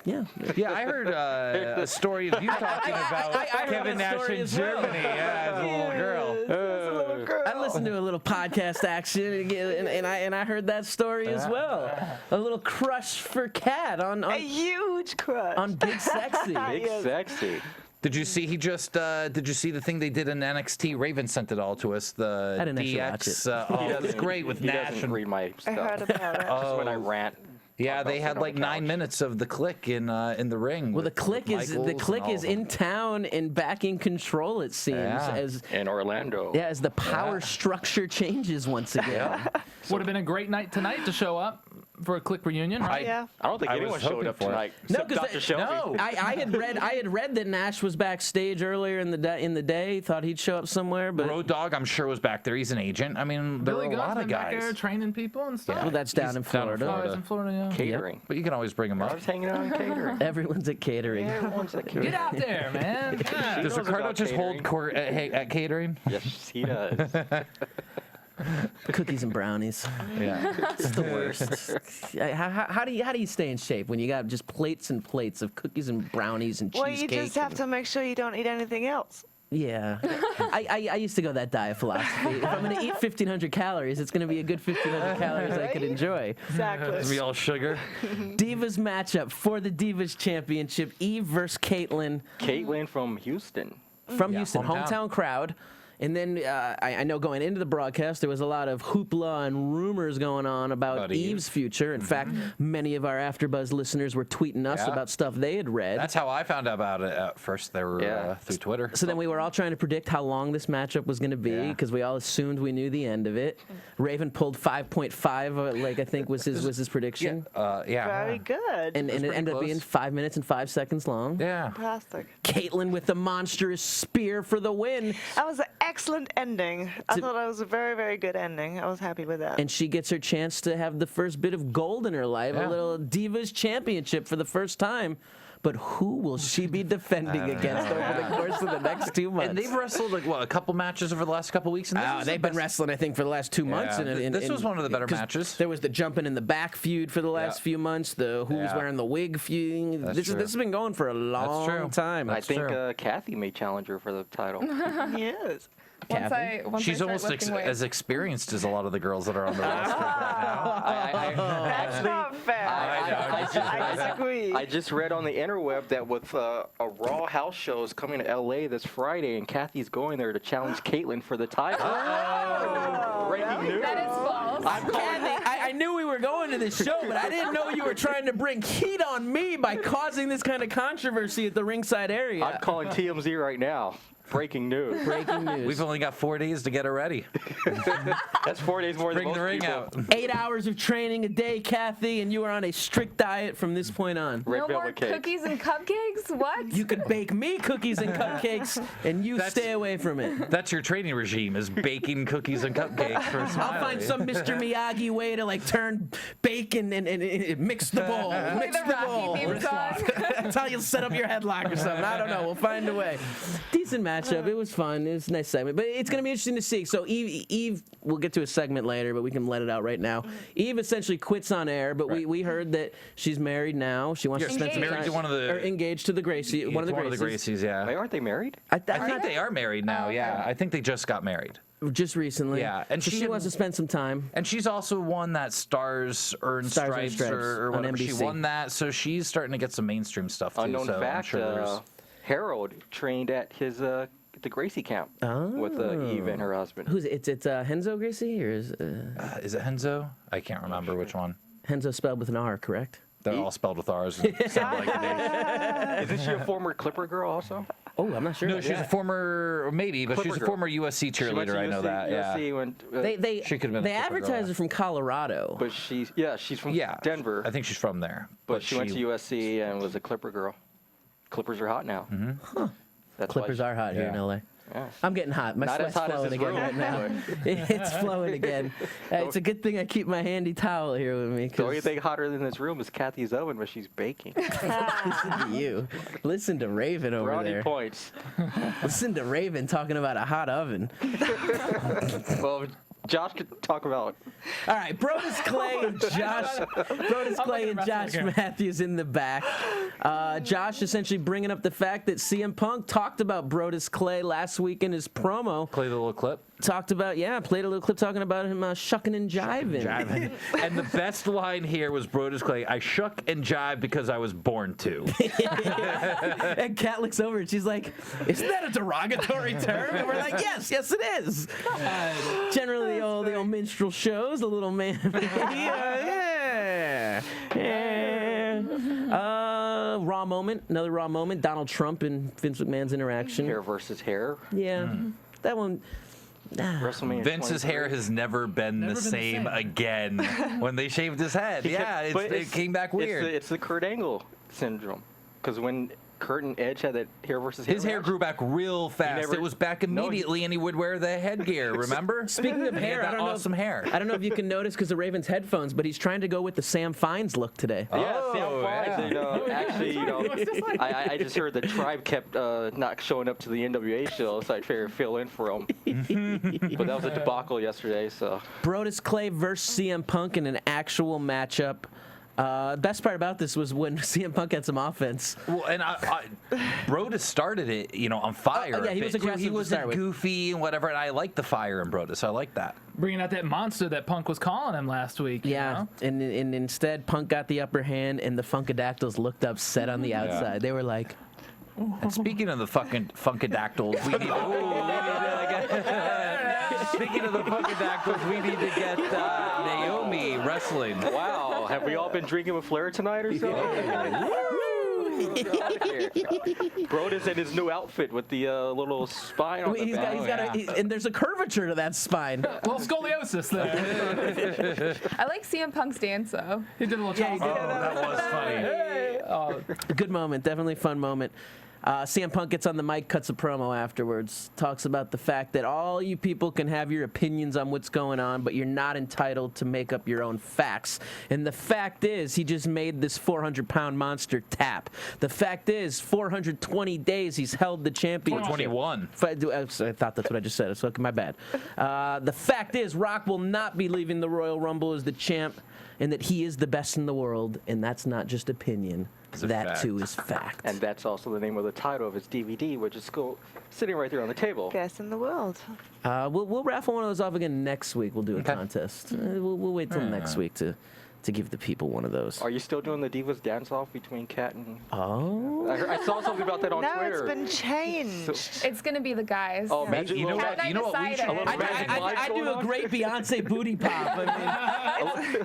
Yeah, I heard a story of you talking about I heard Kevin that Nash story in as well. Germany. Yeah, as a little girl. I listened to a little podcast action, and I heard that story as well. A little crush for Cat on A huge crush. on Big Sexy. Big Yes. Sexy. Did you see? Did you see the thing they did in NXT? Raven sent it all to us. The I didn't actually watch DX. It was great with He Nash doesn't and read my I stuff. heard about it. Just when I rant. yeah, they I'll had sit on like the 9 couch. minutes of the Click in the ring. Well, the Click is in town and back in control. It seems Yeah. as In Orlando. the power structure changes once again. Would have been a great night tonight to show up. for a Click reunion. Yeah. I don't think I anyone was showed hoping up for it. tonight. No, except 'cause Dr. Shelby. No. I had read that Nash was backstage earlier in the day. Thought he'd show up somewhere, but Road Dogg, I'm sure, was back there. He's an agent. I mean, there Billy were a Gunn's lot of been back there guys. training people and stuff. well, that's down in He's down in Florida. Oh, he's in Florida, yeah. Catering. But you can always bring him I up. was hanging out in catering. Everyone's at catering. Everyone's at catering. Get out there, man. Yeah. Does knows Ricardo about just hold catering. at catering? Yes, he does. Cookies and brownies. Yeah. It's the worst. How do you stay in shape when you got just plates and plates of cookies and brownies and Well, cheesecake? you just have to make sure you don't eat anything else. Yeah. I used to go that diet philosophy. If I'm going to eat 1,500 calories, it's going to be a good 1,500 calories I could enjoy. Exactly. Be all sugar. Divas matchup for the Divas Championship. Eve versus Caitlyn Caitlyn from Houston. from Yeah, Houston. hometown. Hometown crowd. And then I know going into the broadcast, there was a lot of hoopla and rumors going on about Eve. Eve's future. In fact, many of our AfterBuzz listeners were tweeting us Yeah. about stuff they had read. That's how I found out about it at first. They were Yeah. through Twitter. So then we were all trying to predict how long this matchup was going to be Yeah. because we all assumed we knew the end of it. Raven pulled 5.5, like I think was his prediction. Yeah. Very good. And it ended up close. being 5 minutes and 5 seconds long. Yeah. Fantastic. Caitlyn with the monstrous spear for the win. That was an excellent ending. I thought it was a very, very good ending. I was happy with that. And she gets her chance to have the first bit of gold in her life, Yeah. a little Divas Championship for the first time. But who will she be defending against over the course of the next 2 months? And they've wrestled like what, a couple matches over the last couple weeks. And this is the they've been best- wrestling, I think, for the last 2 months. Yeah, this was one of the better 'cause matches. There was the jumping in the back feud for the last Yeah. few months. The who's Yeah. wearing the wig feud. That's This true. has been going for a long true. time. I think true. Cathy may challenge her for the title. Yes. Once Kathy? I She's start almost lifting weights. as experienced as a lot of the girls that are on the roster right now. That's not fair. I disagree. I just read on the interweb that with a Raw house show is coming to LA this Friday, and Kathy's going there to challenge Caitlyn for the title. Breaking news. That is false. Kathy, I knew we were going to this show, but I didn't know you were trying to bring heat on me by causing this kind of controversy at the ringside area. I'm calling TMZ right now. Breaking news. Breaking news. We've only got 4 days to get her ready. That's 4 days more Bring than the most ring people. out. 8 hours of training a day, Kathy, and you are on a strict diet from this point on. Red No more velvet cake. cookies and cupcakes? What? You could bake me cookies and cupcakes, and you That's- stay away from it. That's your training regime, is baking cookies and cupcakes for Smiley. I'll find some Mr. Miyagi way to like turn bacon and mix the bowl. Play Mix the the Rocky bowl. theme song. That's how you'll set up your headlock or something. I don't know. We'll find a way. Decent matchup. It was fun. It was a nice segment. But it's going to be interesting to see. So Eve, we'll get to a segment later, but we can let it out right now. Eve essentially quits on air, but we heard that she's married now. She wants to spend some Engaged. time. Married to one of the- or engaged to the Gracie. One of the Gracies. yeah. Wait, aren't they married? I think they are married now, yeah. I think they just got married. Just recently. Yeah, and so she she- wants to spend some time. And she's also won that Stars Earn Stars Earn Stripes, Stripes or on whatever. She NBC. won that, so she's starting to get some mainstream stuff too. Unknown so I'm fact, sure there's- Harold trained at his the Gracie camp with Eve and her husband. Who's it? It's Henzo Gracie, or is is it Henzo? I can't remember which one. Henzo spelled with an R, correct? They're all spelled with R's. And sound like names. Isn't she a former Clipper girl also? Oh, I'm not sure. No, about she's a that. former, maybe, but Clipper she's a girl. former USC She went cheerleader. to I know USC, that. Yeah. USC went, They She could've been they a Clipper girl, advertise yeah. her from Colorado. but she's from Yeah. Denver. I think she's from there. but she went to USC and was a Clipper girl. Clippers are hot now. Mm-hmm. That's why Clippers are hot here in Yeah. LA. Yeah. I'm getting hot. My Not as sweat's hot as flowing this again room, right now. It's flowing again. It's a good thing I keep my handy towel here with me. The only 'cause thing hotter than this room is Kathy's oven, but she's baking. listen to you. Listen to Raven over Brownie there. points. Listen to Raven talking about a hot oven. Well, Josh could talk about. All right, Brodus Clay and Josh Matthews in the back. Josh essentially bringing up the fact that CM Punk talked about Brodus Clay last week in his promo. Play the little clip. Played a little clip talking about him shucking and jiving. And the best line here was Brodus Clay. I shuck and jive because I was born to. And Kat looks over and she's like, "Isn't that a derogatory term?" And we're like, "Yes, it is." Generally, the old minstrel shows, the little man. Raw moment, another Raw moment. Donald Trump and Vince McMahon's interaction. Hair versus hair. Yeah, that one. WrestleMania Vince's 23. hair has never been the same again when they shaved his head. It came back weird. It's the Kurt Angle syndrome. Because when Kurt and Edge had that hair versus hair his hair match, grew back real fast. It was back immediately, and he would wear the headgear. Remember? Speaking of hair, that awesome hair. I don't know if you can notice because the Ravens headphones, but he's trying to go with the Sam Fines look today. Yeah, Sam Fines. yeah. Actually, I just heard the Tribe kept not showing up to the NWA show, so I figured fill in for him. But that was a debacle yesterday, so. Brodus Clay versus CM Punk in an actual matchup. Best part about this was when CM Punk had some offense. Well, and Brodus started it, on fire. Yeah, he was aggressive. He wasn't goofy and whatever, and I like the fire in Brodus. I like that. Bringing out that monster that Punk was calling him last week. Yeah, and instead Punk got the upper hand, and the Funkadactyls looked upset on the outside. They were like, and speaking of the fucking Funkadactyls, we need speaking of the Funkadactyls, we need to get Naomi wrestling. Wow, have we all been drinking with Flair tonight or something? Brodus in his new outfit with the little spine on the back. and there's a curvature to that spine. A little scoliosis there. I like CM Punk's dance though. He did a little chop. That was funny. Hey. Good moment, definitely fun moment. CM Punk gets on the mic, cuts a promo afterwards, talks about the fact that all you people can have your opinions on what's going on, but you're not entitled to make up your own facts. And the fact is, he just made this 400-pound monster tap. The fact is, 420 days he's held the championship. 421. I thought that's what I just said. So my bad. The fact is, Rock will not be leaving the Royal Rumble as the champ, and that he is the best in the world, and that's not just opinion. That too is fact. And that's also the name of the title of his DVD, which is sitting right there on the table. Best in the world. We'll raffle one of those off again next week. We'll do a contest. We'll wait till next week to give the people one of those. Are you still doing the Divas dance-off between Kat and... Oh. I saw something about that on Twitter. No, it's been changed. It's gonna be the guys. Oh, magic. You know what we should I do a great Beyonce booty pop.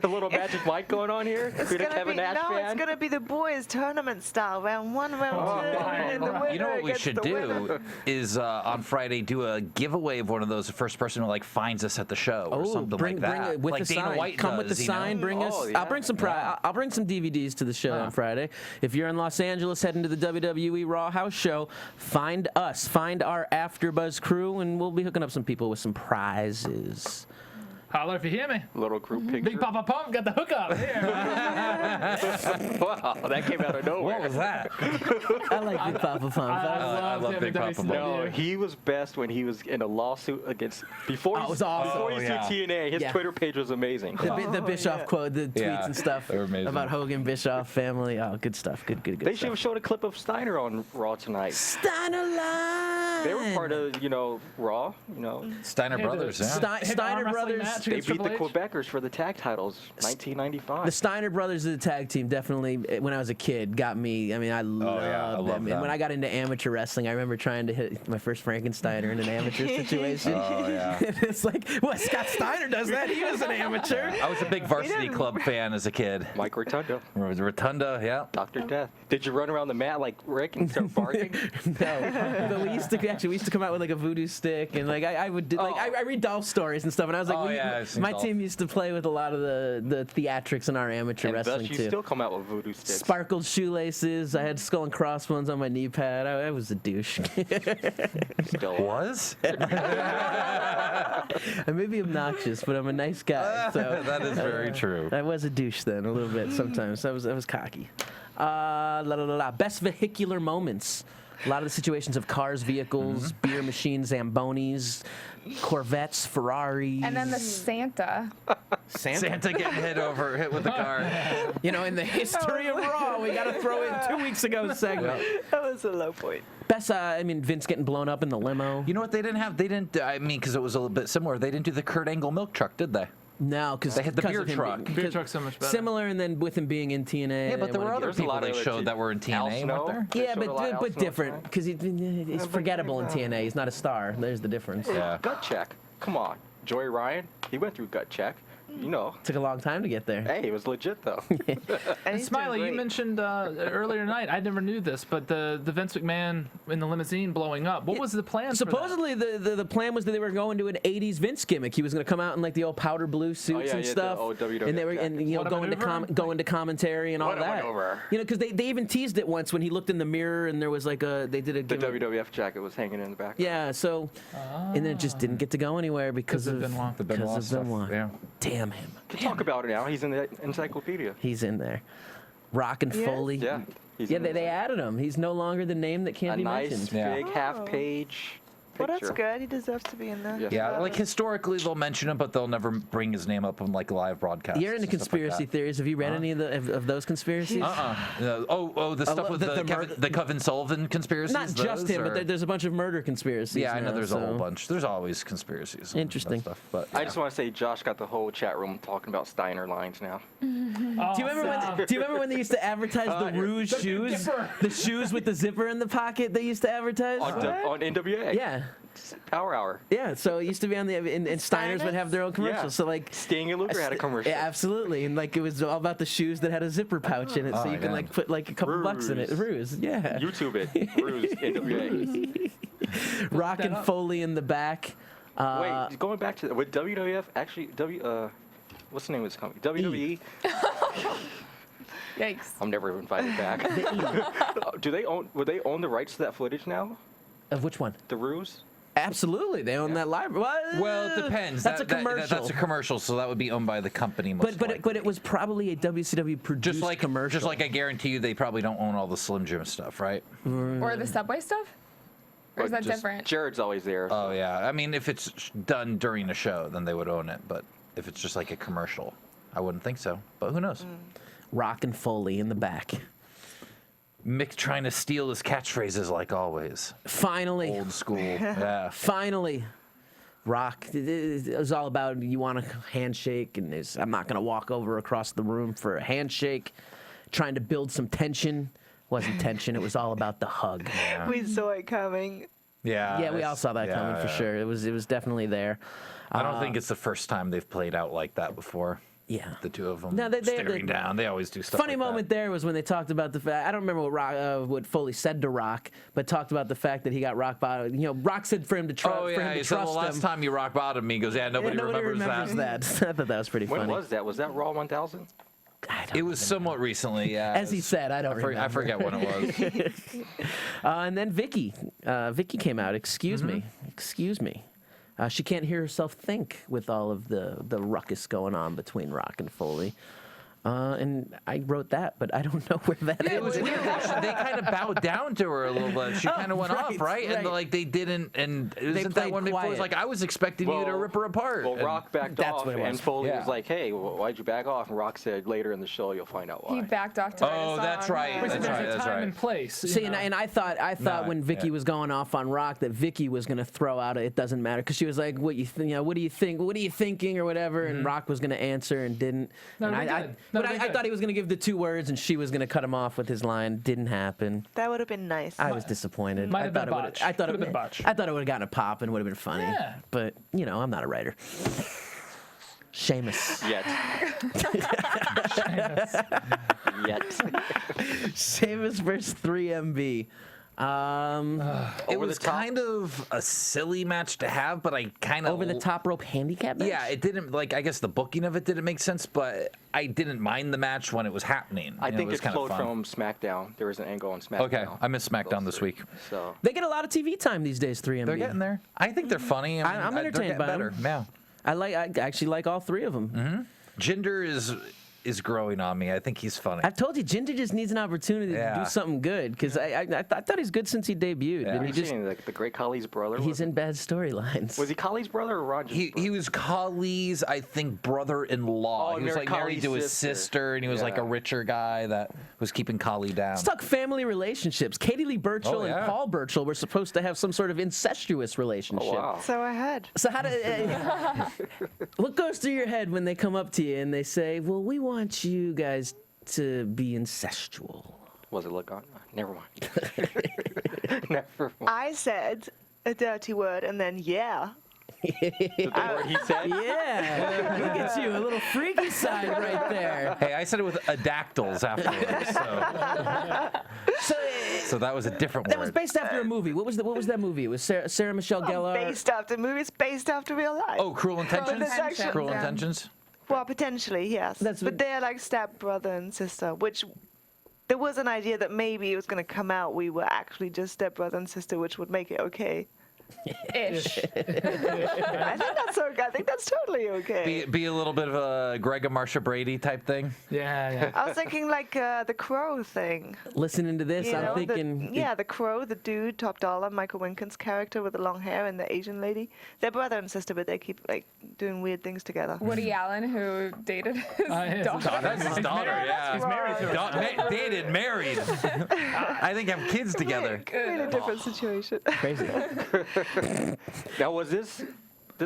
A little Magic Mike going on here? It's gonna be the boys tournament style, round 1, round 2, and the winner You know what we should do is on Friday do a giveaway of one of those. The first person who finds us at the show or something like that. Bring it with like the Dana sign. White Come does, with the sign. Bring us. I'll bring some. I'll bring some DVDs to the show on Friday. If you're in Los Angeles, heading to the WWE Raw House show, find us. Find our AfterBuzz crew, and we'll be hooking up some people with some prizes. Holler if you hear me. Little group picture. Big Papa Pump got the hookup here. Wow, that came out of nowhere. What was that? I like Big Papa Pump. I love Big Papa Pump. No, he was best when he was in a lawsuit against before he sued TNA. His Twitter page was amazing. The Bischoff quote, the tweets and stuff they were amazing. about Hogan, Bischoff family. Oh, good stuff. Good They should stuff. have showed a clip of Steiner on Raw tonight. Steiner Live. They were part of, Raw. Steiner Brothers. Yeah. Steiner Brothers. They beat the Quebecers for the tag titles, 1995. The Steiner Brothers of the tag team definitely, when I was a kid, got me. I mean, I loved them. And when I got into amateur wrestling, I remember trying to hit my first Frankensteiner in an amateur situation. Oh, yeah. It's like, well, Scott Steiner does that. He was an amateur. I was a big Varsity Club fan as a kid. Mike Rotunda. Rotunda, yeah. Dr. Death. Did you run around the mat like Rick and start barking? No. But we used to come out with like a voodoo stick, and I read Dolph stories and stuff, and I was like, my team used to play with a lot of the theatrics in our amateur wrestling thus you too. still come out with voodoo sticks. Sparkled shoelaces. I had skull and crossbones on my knee pad. I was a douche. Still was? I may be obnoxious, but I'm a nice guy. So that is very true. I was a douche then, a little bit sometimes. I was cocky. Best vehicular moments. A lot of the situations of cars, vehicles, beer machines, Zambonis, Corvettes, Ferraris. And then the Santa. Santa getting hit with the car. In the history of Raw, we got to throw in 2 weeks ago segment. That was a low point. Best, Vince getting blown up in the limo. You know what they didn't have? Because it was a little bit similar. They didn't do the Kurt Angle milk truck, did they? No, because they had the beer truck. Beer truck's so much better. Similar, and then with him being in TNA. Yeah, but there were other people they showed that were in TNA, weren't there? Yeah, but different, because he's forgettable in TNA. He's not a star. There's the difference. Yeah. Gut check. Come on. Joey Ryan, he went through gut check. you know. Took a long time to get there. Hey, it was legit though. And he's Smiley, doing you great. mentioned earlier tonight. I never knew this, but the Vince McMahon in the limousine blowing up. What was the plan? Supposedly, the plan was that they were going to an '80s Vince gimmick. He was going to come out in like the old powder blue suits and stuff, WWF and they were and What a go into commentary and all What a that. maneuver. You know, because they even teased it once when he looked in the mirror and there was like they did a The gimmick. WWF jacket was hanging in the back. Yeah, so and then it just didn't get to go anywhere because of Benoit. The Benoit stuff, Benoit. yeah. Damn him. Can talk about it now. He's in the encyclopedia. He's in there. Rock and Yes? Foley. Yeah. He's Yeah, in the they added him. He's no longer the name that can't a be nice mentioned. Yeah. big half-page Well, picture. that's good. He deserves to be in there. Yes. Yeah, like historically they'll mention him, but they'll never bring his name up on like live broadcasts. You're into and stuff like conspiracy that. theories. Have you read any of those conspiracies? The stuff with the Kevin Sullivan conspiracies. Not just those, him, or- but there's a bunch of murder conspiracies. Yeah, I know now, there's a whole so- bunch. There's always conspiracies. and that Interesting. Stuff, but I just want to say Josh got the whole chat room talking about Steiner lines now. Do you remember when they used to advertise the Rouge shoes? The shoes with the zipper in the pocket they used to advertise? On NWA. Yeah. Power Hour. Yeah, so it used to be on the and Steiners would have their own commercials. Yeah. So like Sting and Luger had a commercial. Yeah, absolutely, and like it was all about the shoes that had a zipper pouch in it, so you can like put like a couple bucks in it. Ruse, yeah. YouTube it. Ruse NWA. Rock and Foley in the back. Wait, going back to with WWF, actually what's the name of this company? WWE. Yikes. I'm never invited back. Would they own the rights to that footage now? Of which one? The Ruse? Absolutely, they own that library. Well, it depends. That's a commercial. That's a commercial, so that would be owned by the company. Most But it was probably a WCW produced commercial. Just like I guarantee you, they probably don't own all the Slim Jim stuff, right? Or the Subway stuff? Or is that Just- different? Jared's always there. Oh yeah. I mean, if it's done during a show, then they would own it. But if it's just like a commercial, I wouldn't think so. But who knows? Rock and Foley in the back. Mick trying to steal his catchphrases like always. Finally. Old school. Yeah. Finally. Rock. It was all about you want a handshake, and I'm not going to walk over across the room for a handshake. Trying to build some tension. Wasn't tension. It was all about the hug. We saw it coming. Yeah. Yeah, we all saw that coming for sure. It was definitely there. I don't think it's the first time they've played out like that before. Yeah. The two of them No, they staring down. They always do stuff Funny like moment there was when they talked about the fact. I don't remember what Foley said to Rock, but talked about the fact that he got rock bottom. You know, Rock said for him to trust. Oh, for yeah. him to He said, trust well, last him. time you rock bottomed me. He goes, yeah, nobody remembers that. I thought that was pretty When funny. was that? Was that Raw 1000? It was somewhat recently, yeah. As he said, I don't remember. I forget when it was. And then Vicky came out. Excuse me. She can't hear herself think with all of the ruckus going on between Rock and Foley. And I wrote that, but I don't know where that is. It was weird. They kind of bowed down to her a little bit. She kind of went off, right? And like they didn't. And isn't that played one before? It was quiet. like I was expecting you to rip her apart. Well, And Rock backed That's off, what it was. and Foley Yeah. was like, "Hey, why'd you back off?" And Rock said, "Later in the show, you'll find out why." He backed off to write a Oh, that's song. right. Yeah. That's There's right. a That's time right. and place. you See, know. and I thought No, when Vicky yeah. was going off on Rock that Vicky was going to throw out it doesn't matter because she was like, what do you think? What are you thinking or whatever? And Rock was going to answer and didn't. No, And they I did. No, they I did. thought he was going to give the 2 words and she was going to cut him off with his line. Didn't happen. That would have been nice. I was disappointed. Might I have been thought a it would've- botch. I thought Could've been a botch. I thought it would have gotten a pop and would have been funny. Yeah. But I'm not a writer. Sheamus. Yet. Yet. Sheamus versus 3MB. It was kind of a silly match to have, but I kind of Over the top rope handicap match? Yeah, it didn't I guess the booking of it didn't make sense, but I didn't mind the match when it was happening. I think was it kind of flowed fun. from SmackDown. There was an angle on SmackDown. Okay, I missed SmackDown this week. So They get a lot of TV time these days, 3MB. They're getting there. I think they're funny. I mean, I'm they're entertained getting by better. them. Yeah. I actually like all 3 of them. Jinder is growing on me. I think he's funny. I've told you, Jinder just needs an opportunity to Yeah. do something good because I thought he's good since he debuted. Yeah. And have he you just seen the Great Khali's brother? he's in bad storylines. Was he Khali's brother or Roger's brother? He was Khali's, I think, brother-in-law. Oh, he was like married to his Khali's sister, and he was like Yeah. a richer guy that was keeping Khali down. Let's talk family relationships. Katie Lee Burchill Oh, yeah. and Paul Burchill were supposed to have some sort of incestuous relationship. Oh, wow. So I heard. So how what goes through your head when they come up to you and they say, "Well, we want you guys to be incestual"? Was it look on? Never mind. Never mind. I said a dirty word and then yeah. What he said? Yeah, look at you, a little freaky side right there. Hey, I said it with dactyls afterwards, so that was a different That word. was based after a movie. What was that movie? It was Sarah Michelle Gellar. Based after movies, based after real life. Oh, Cruel Intentions? Intentions, Cruel yeah. Intentions? Well, potentially, yes. But they're like step brother and sister, which there was an idea that maybe it was going to come out we were actually just step brother and sister, which would make it okay. Ish. I think that's okay. I think that's totally okay. Be a little bit of a Greg and Marsha Brady type thing. Yeah. I was thinking like the Crow thing. Listening to this, You I'm know, thinking. the Crow, the dude, top dollar, Michael Winkin's character with the long hair, and the Asian lady. They're brother and sister, but they keep like doing weird things together. Woody Allen, who dated his his daughter. That's his daughter, yeah. He's married to her. Dated, married. I think have kids together. Completely different situation. Crazy. Now, was this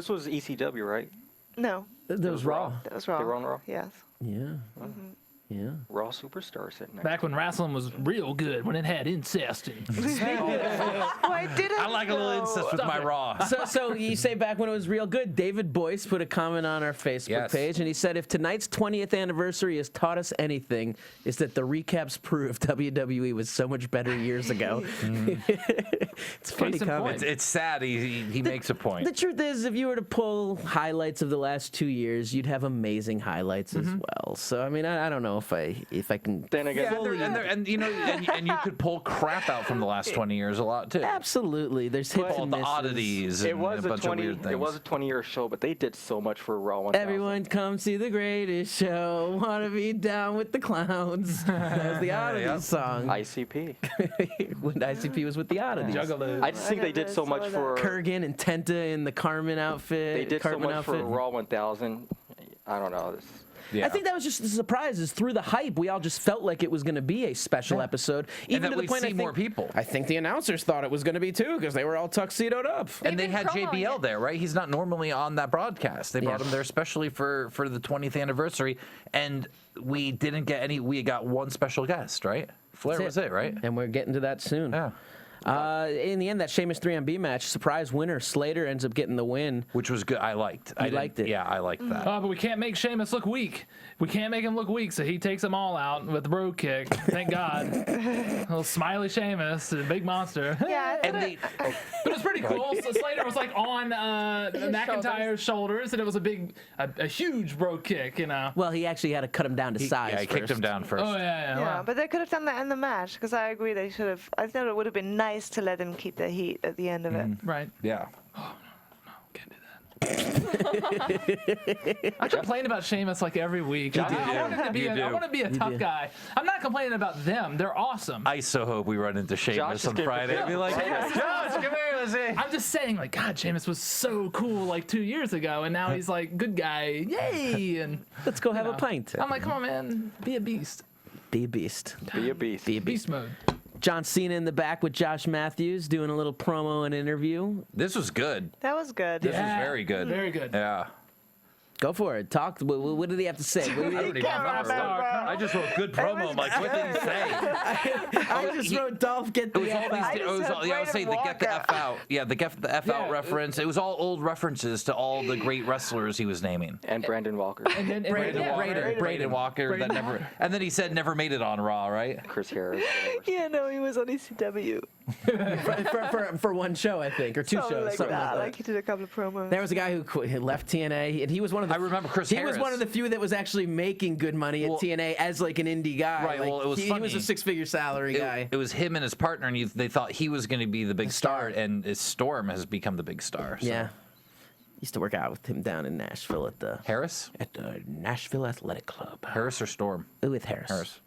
was ECW, right? No, That was Raw. that was wrong. They were on Raw? Yes. Yeah. Yeah. Raw Superstar sitting next. Back when wrestling was real good, when it had incest. I didn't. I like a little know. incest with my Raw. So you say back when it was real good. David Boyce put a comment on our Facebook Yes. page, and he said, if tonight's 20th anniversary has taught us anything, is that the recaps prove WWE was so much better years ago. It's a funny Case in comment. point. It's sad. He makes a point. The truth is, if you were to pull highlights of the last 2 years, you'd have amazing highlights as well. So I mean, I don't know if I can. Then again, And you know, and you could pull crap out from the last 20 years a lot too. Absolutely, there's hits All and the misses. oddities. it and was a bunch of weird things. It was a 20-year show, but they did so much for Raw 1000. Everyone come see the greatest show. Wanna be down with the clowns. That was the Oddities song. ICP. When ICP was with the Oddities. Juggalo. I just think they did so much for. Kurgan and Tenta in the Carmen outfit. They did so Cartman much for outfit. Raw 1000. I don't know. Yeah. I think that was just the surprise. Is through the hype, we all just felt like it was going to be a special episode. Even that to the we'd point, see I think, more people. I think the announcers thought it was going to be too, because they were all tuxedoed up. And they Even had promoing JBL it. there, right? He's not normally on that broadcast. They brought Yeah. him there especially for the 20th anniversary, and we didn't get any. We got one special guest, right? Flair was it, right? And we're getting to that soon. Yeah. In the end, that Sheamus 3MB match, surprise winner, Slater ends up getting the win. Which was good. I liked. I liked it? Yeah, I liked that. Oh, but we can't make Sheamus look weak. We can't make him look weak, so he takes them all out with the bro kick. Thank God. Little smiley Sheamus, the big monster. Yeah, And they, But it was pretty cool. So Slater was like on McIntyre's shoulders, and it was a huge bro kick, you know. Well, he actually had to cut him down to size. yeah, he kicked him first. down first. Oh yeah. yeah, Wow. but they could have done that in the match because I agree they should have. I thought it would have been nice to let them keep their heat at the end of it. Right. Yeah. Can't do that. I complain about Sheamus like every week. I want him to be. You do. I want to be a tough guy. I'm not complaining about them. They're awesome. I so hope we run into Sheamus is on getting Friday. prepared. Be like, Josh, come here, let's see. I'm just saying, like, God, Sheamus was so cool like 2 years ago, and now he's like, good guy, yay! And Let's go have a pint. I'm like, come on, man, be a beast. Be a beast. Be a beast. Be a beast. Beast mode. John Cena in the back with Josh Matthews doing a little promo and interview. This was good. That was good. This was very good. Very good. Yeah. Go for it. Talk. What did he have to say? What did I he- don't even Can't remember. remember. I just wrote good promo. I'm like, what did he say? I just wrote Dolph get It the was all F these. out. It was all, yeah, I would say the get the F out. Yeah, the get the F out reference. It was all old references to all the great wrestlers he was naming. And Brandon Walker. And then Braden Walker. That never. And then he said never made it on Raw, right? Chris Harris. Yeah, no, he was on ECW. for one show, I think, or two Something shows. like something that. like Like he did a couple of promos. There was a guy who left TNA, and he was one of the. I remember Chris He Harris. was one of the few that was actually making good money at Well, TNA as like an indie guy. Right, Like, well, it was he was a funny. six-figure salary guy. It was him and his partner, and they thought he was going to be the big star, and Storm has become the big star. So. Yeah. Used to work out with him down in Nashville at the Nashville Athletic Club. Harris or Storm? With Harris. Harris.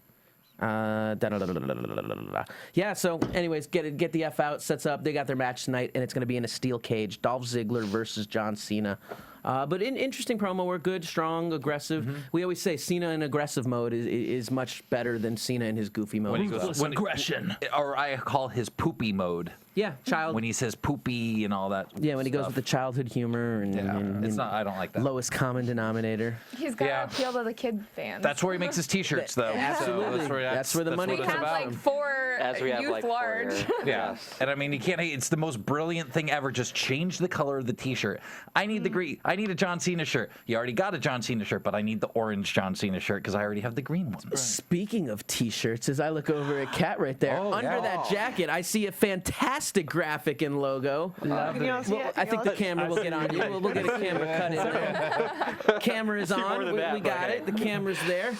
Yeah, so anyways, get the F out, sets up. They got their match tonight, and it's going to be in a steel cage. Dolph Ziggler versus John Cena. But interesting promo. We're good, strong, aggressive. We always say Cena in aggressive mode is much better than Cena in his goofy mode. When he goes, aggression. or I call his poopy mode. Yeah, child. When he says poopy and all that. Yeah, when he goes stuff. with the childhood humor and, and It's not. I don't like that. lowest common denominator. He's got Yeah. to appeal to the kid fans. That's where he makes his T-shirts, though. Absolutely. So that's where That's where the money what He it's has about. like 4 for As we have, youth like, large. for- Yeah, Yes. and I mean, you can't. It's the most brilliant thing ever. Just change the color of the T-shirt. I need the green. I need a John Cena shirt. You already got a John Cena shirt, but I need the orange John Cena shirt because I already have the green one. Speaking of T-shirts, as I look over at Kat right there, Oh, under yeah. that jacket, I see a fantastic graphic and logo. Can you all see Well, it? I Can think you the all see it? camera will get on you. We'll get a camera cut in there. Camera is on. than We that, got but it. The camera's there.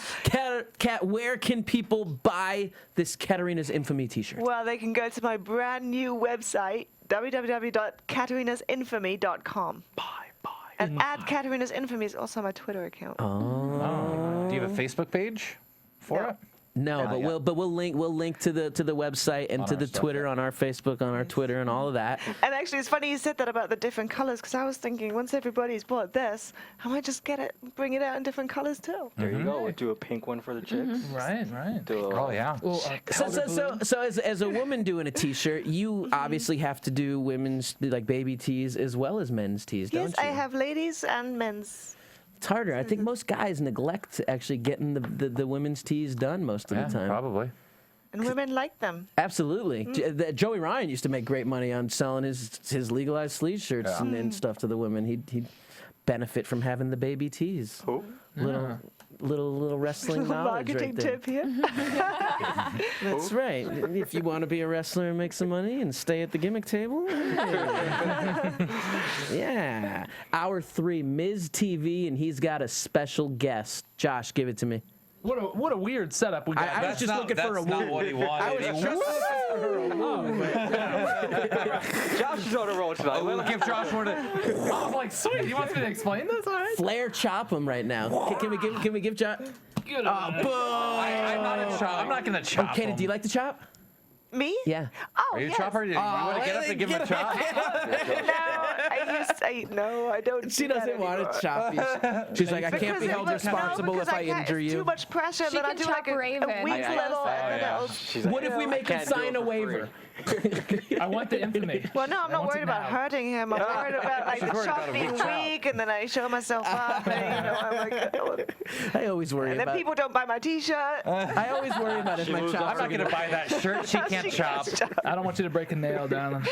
Kat, where can people buy this Infamy T-shirt? Well, they can go to my brand new website, www.katarinasinfamy.com. And @Katarina's Infamy is also my Twitter account. Oh. Do you have a Facebook page for No. it? No, but we'll link to the website and to our the stuff, Twitter yeah. on our Facebook, on our Twitter, and all of that. And actually, it's funny you said that about the different colors, because I was thinking once everybody's bought this, I might just bring it out in different colors too. There you go. Do a pink one for the chicks. Right. Do a, Oh yeah. Well, So as a woman doing a T-shirt, you obviously have to do women's like baby tees as well as men's tees, don't Yes, you? I have ladies and men's. It's harder. I think most guys neglect actually getting the women's tees done most of Yeah, the time. probably. And women like them. Absolutely. Joey Ryan used to make great money on selling his legalized sleeve shirts and stuff to the women. He'd benefit from having the baby tees. Who? Little wrestling knowledge Marketing right there. tip here. That's right. If you want to be a wrestler and make some money and stay at the gimmick table, yeah. Hour 3, Miz TV, and he's got a special guest. Josh, give it to me. what a weird setup we got. I was just looking for a That's not woo. what he wanted. I was just looking for a woo. Josh is on the road tonight. We'll give Josh one. I was like, sweet. He wants me to explain this, all right? Flair chop him right now. Can we give Josh? Good. I'm not a chop. I'm not gonna chop. Katie, him. do you like the chop? Me? Yeah. Oh, Are you a yes. chopper? You want to get up and give him a chop? No, I don't. She do that doesn't want anymore. to chop you. She's like, I can't be held Because- responsible if because I can't. injure It's you. too much pressure. She Then I can do chop like a Raven. weak I little. And then yeah. it'll, What if we make him can't do sign it a for free. waiver? I want the infamy. well, no, I'm I not want worried it about now. hurting him. I'm worried about like She's the worried chop about a being weak chop. weak, and then I show myself up, and I'm like, I always worry and then about. people don't buy my T-shirt. I always worry about if my moves chop. I'm not gonna buy that shirt. She can't chop. I don't want you to break a nail, darling.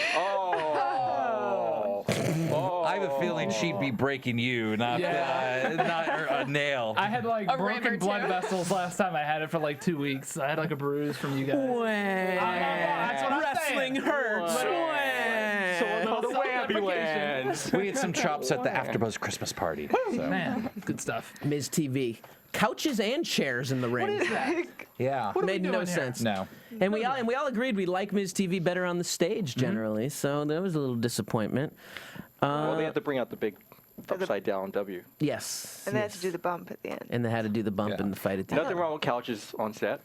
I have a feeling she'd be breaking you, not a nail. I had like A broken rib or blood two. vessels last time. I had it for like 2 weeks. I had like a bruise from you guys. That's what I'm Wrestling saying. hurts. the whammy lands. We had some chops at the AfterBuzz Christmas party. So. Man, good stuff. Miz TV. Couches and chairs in the ring. What is that? Yeah. What are we Made no doing here? sense. No. And we all agreed we like Miz TV better on the stage generally. So there was a little disappointment. Well, they have to bring out the big upside down W. Yes. And they had to do the bump at the end. And they had to do the bump Yeah. and the fight at the end. Nothing wrong with couches on set.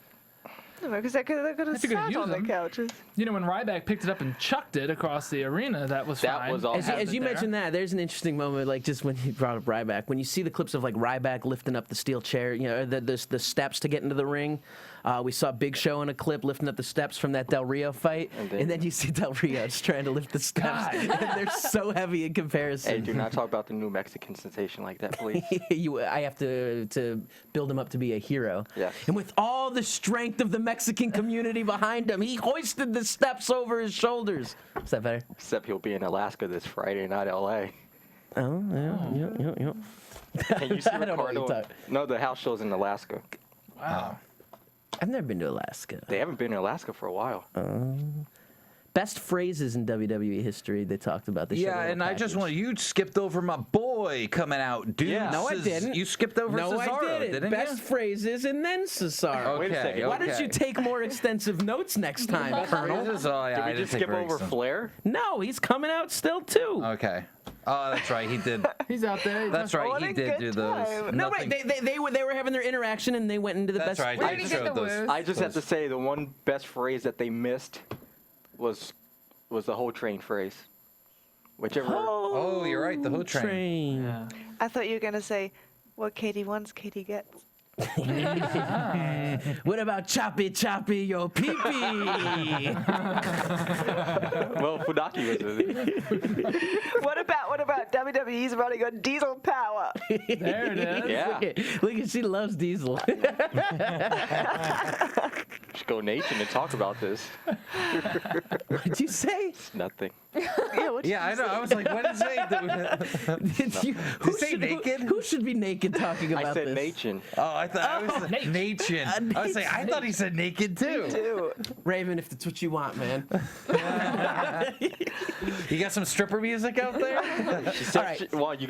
No, because they're going to If you're gonna sat on use the them. couches. You know, when Ryback picked it up and chucked it across the arena, that was That fine. was awesome. As you mentioned that, there's an interesting moment, like just when you brought up Ryback, when you see the clips of like Ryback lifting up the steel chair, you know, the steps to get into the ring. We saw Big Show in a clip lifting up the steps from that Del Rio fight, and then you see Del Rio just trying to lift the steps, and they're so heavy in comparison. Hey, do not talk about the new Mexican sensation like that, please. I have to build him up to be a hero. Yes. And with all the strength of the Mexican community behind him, he hoisted the steps over his shoulders. Is that better? Except he'll be in Alaska this Friday, not LA. Oh, yeah. Can you see I don't know what you're Ricardo? talking- No, the house show's in Alaska. Wow. I've never been to Alaska. They haven't been in Alaska for a while. Best phrases in WWE history they talked about. They showed a Yeah, little and I just package. want you skipped over my boy coming out, dude. Yeah. No, I didn't. You skipped over No, Cesaro, I didn't. didn't Best you? phrases and then Cesaro. Wait a second. Why don't you take more extensive notes next time, Colonel? Phrases? Oh, yeah, Did I we didn't just take skip very over extensive. Flair? No, he's coming out still too. Okay. Oh, that's right. He did. He's out there. That's right. What He a did good do those. time. No, Nothing- wait. They were having their interaction and they went into the That's best. right. Where He did he showed get the those. woos? I just have to say the one best phrase that they missed was the whole train phrase. Whichever. Oh, you're right. The whole train. Yeah. I thought you were going to say, what Katie wants, Katie gets. What about choppy your pee-pee? Well, Funaki was it. What about WWE's running on diesel power? There it is. Yeah. Look at she loves Diesel. Just go Nation and talk about this. What'd you say? Nothing. Yeah, I know. I was like, what is it? Who say should, naked? Who should be naked talking about I said this? Nation. Oh, I thought I was Nate. Nation. I was like, I thought he said naked too. Raven, if that's what you want, man. You got some stripper music out there? She said All right.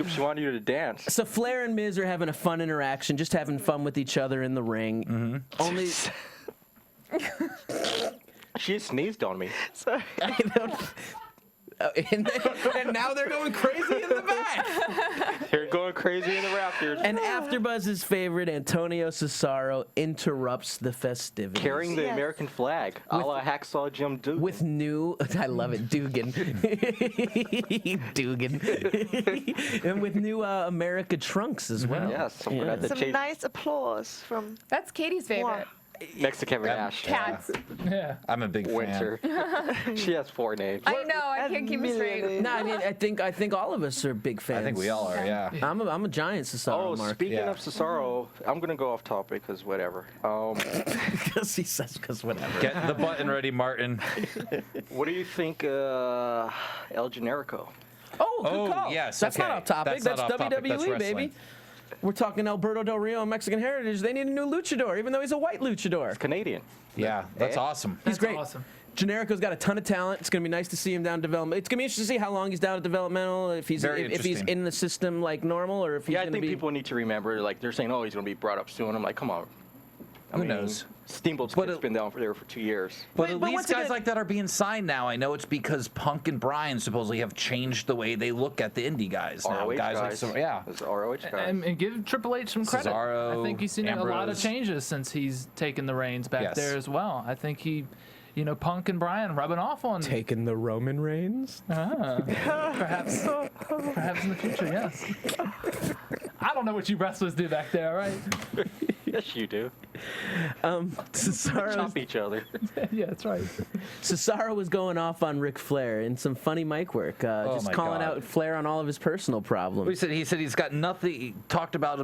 she wanted you to dance. So Flair and Miz are having a fun interaction, just having fun with each other in the ring. Mm-hmm. Only She sneezed on me. Sorry. I don't. And now they're going crazy in the back. They're going crazy in the Raptors. And AfterBuzz's favorite, Antonio Cesaro, interrupts the festivities. Carrying the Yes. American flag, a la Hacksaw Jim Duke. With new, I love it, Dugan. Dugan. And with new America trunks as well. Yes, I forgot to Some change nice applause from That's Katie's favorite. next to Kevin Nash. Cats. Yeah. I'm a big fan. Winter. She has 4 names. I know. I can't keep it straight. No, I mean, I think all of us are big fans. I think we all are, yeah. I'm a giant Cesaro Oh, mark. speaking Yeah. of Cesaro, I'm gonna go off topic because whatever. Because he says, because whatever. Get the button ready, Martin. What do you think, El Generico? Oh, good Oh, call. yes, That's not okay. off topic. That's That's, not off topic. WWE, That's baby. wrestling. We're talking Alberto Del Rio and Mexican heritage. They need a new luchador, even though he's a white luchador. Canadian. Yeah, that's Eh? awesome. He's great. Awesome. Generico's got a ton of talent. It's gonna be nice to see him down development. It's gonna be interesting to see how long he's down at developmental. If he's Very if he's interesting. in the system like normal, or if he's Yeah, I gonna think be. people need to remember, like, they're saying, oh, he's gonna be brought up soon. I'm like, come on. I Who mean, knows? Steamboat's But kid's it- been down there for 2 years. But Wait, at but least once again- guys like that are being signed now. I know it's because Punk and Bryan supposedly have changed the way they look at the indie guys now. ROH Guys like guys. yeah. Those ROH guys. And give Triple H some credit. Cesaro, I think he's seen a lot of Ambrose. changes since he's taken the reins back Yes. there as well. I think he, Punk and Bryan rubbing off on Taking the Roman Reigns. perhaps in the future. Yes. I don't know what you wrestlers do back there, all right? Yes, you do. Cesaro, Chop each other. Yeah, that's right. Cesaro was going off on Ric Flair in some funny mic work, just my calling God. out Flair on all of his personal problems. He said he's got nothing. He talked about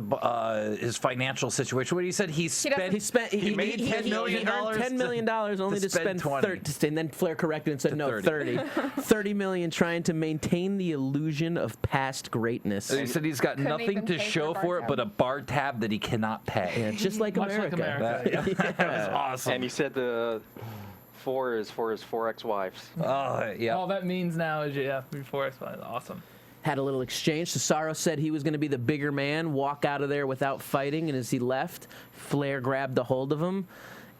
his financial situation. What he said he spent. He made $10 million. earned $10 million only to spend 20. 30. And then Flair corrected and said, no, 30. 30 million trying to maintain the illusion of past greatness. He said he's got Couldn't nothing even to pay for show bar for it tab. but a bar tab that he cannot pay. Yeah, just like Much America. like America. That was awesome. And he said the 4 is for his 4 ex-wives. Yeah. All that means now is before it's awesome. Had a little exchange. Cesaro said he was going to be the bigger man, walk out of there without fighting, and as he left, Flair grabbed a hold of him.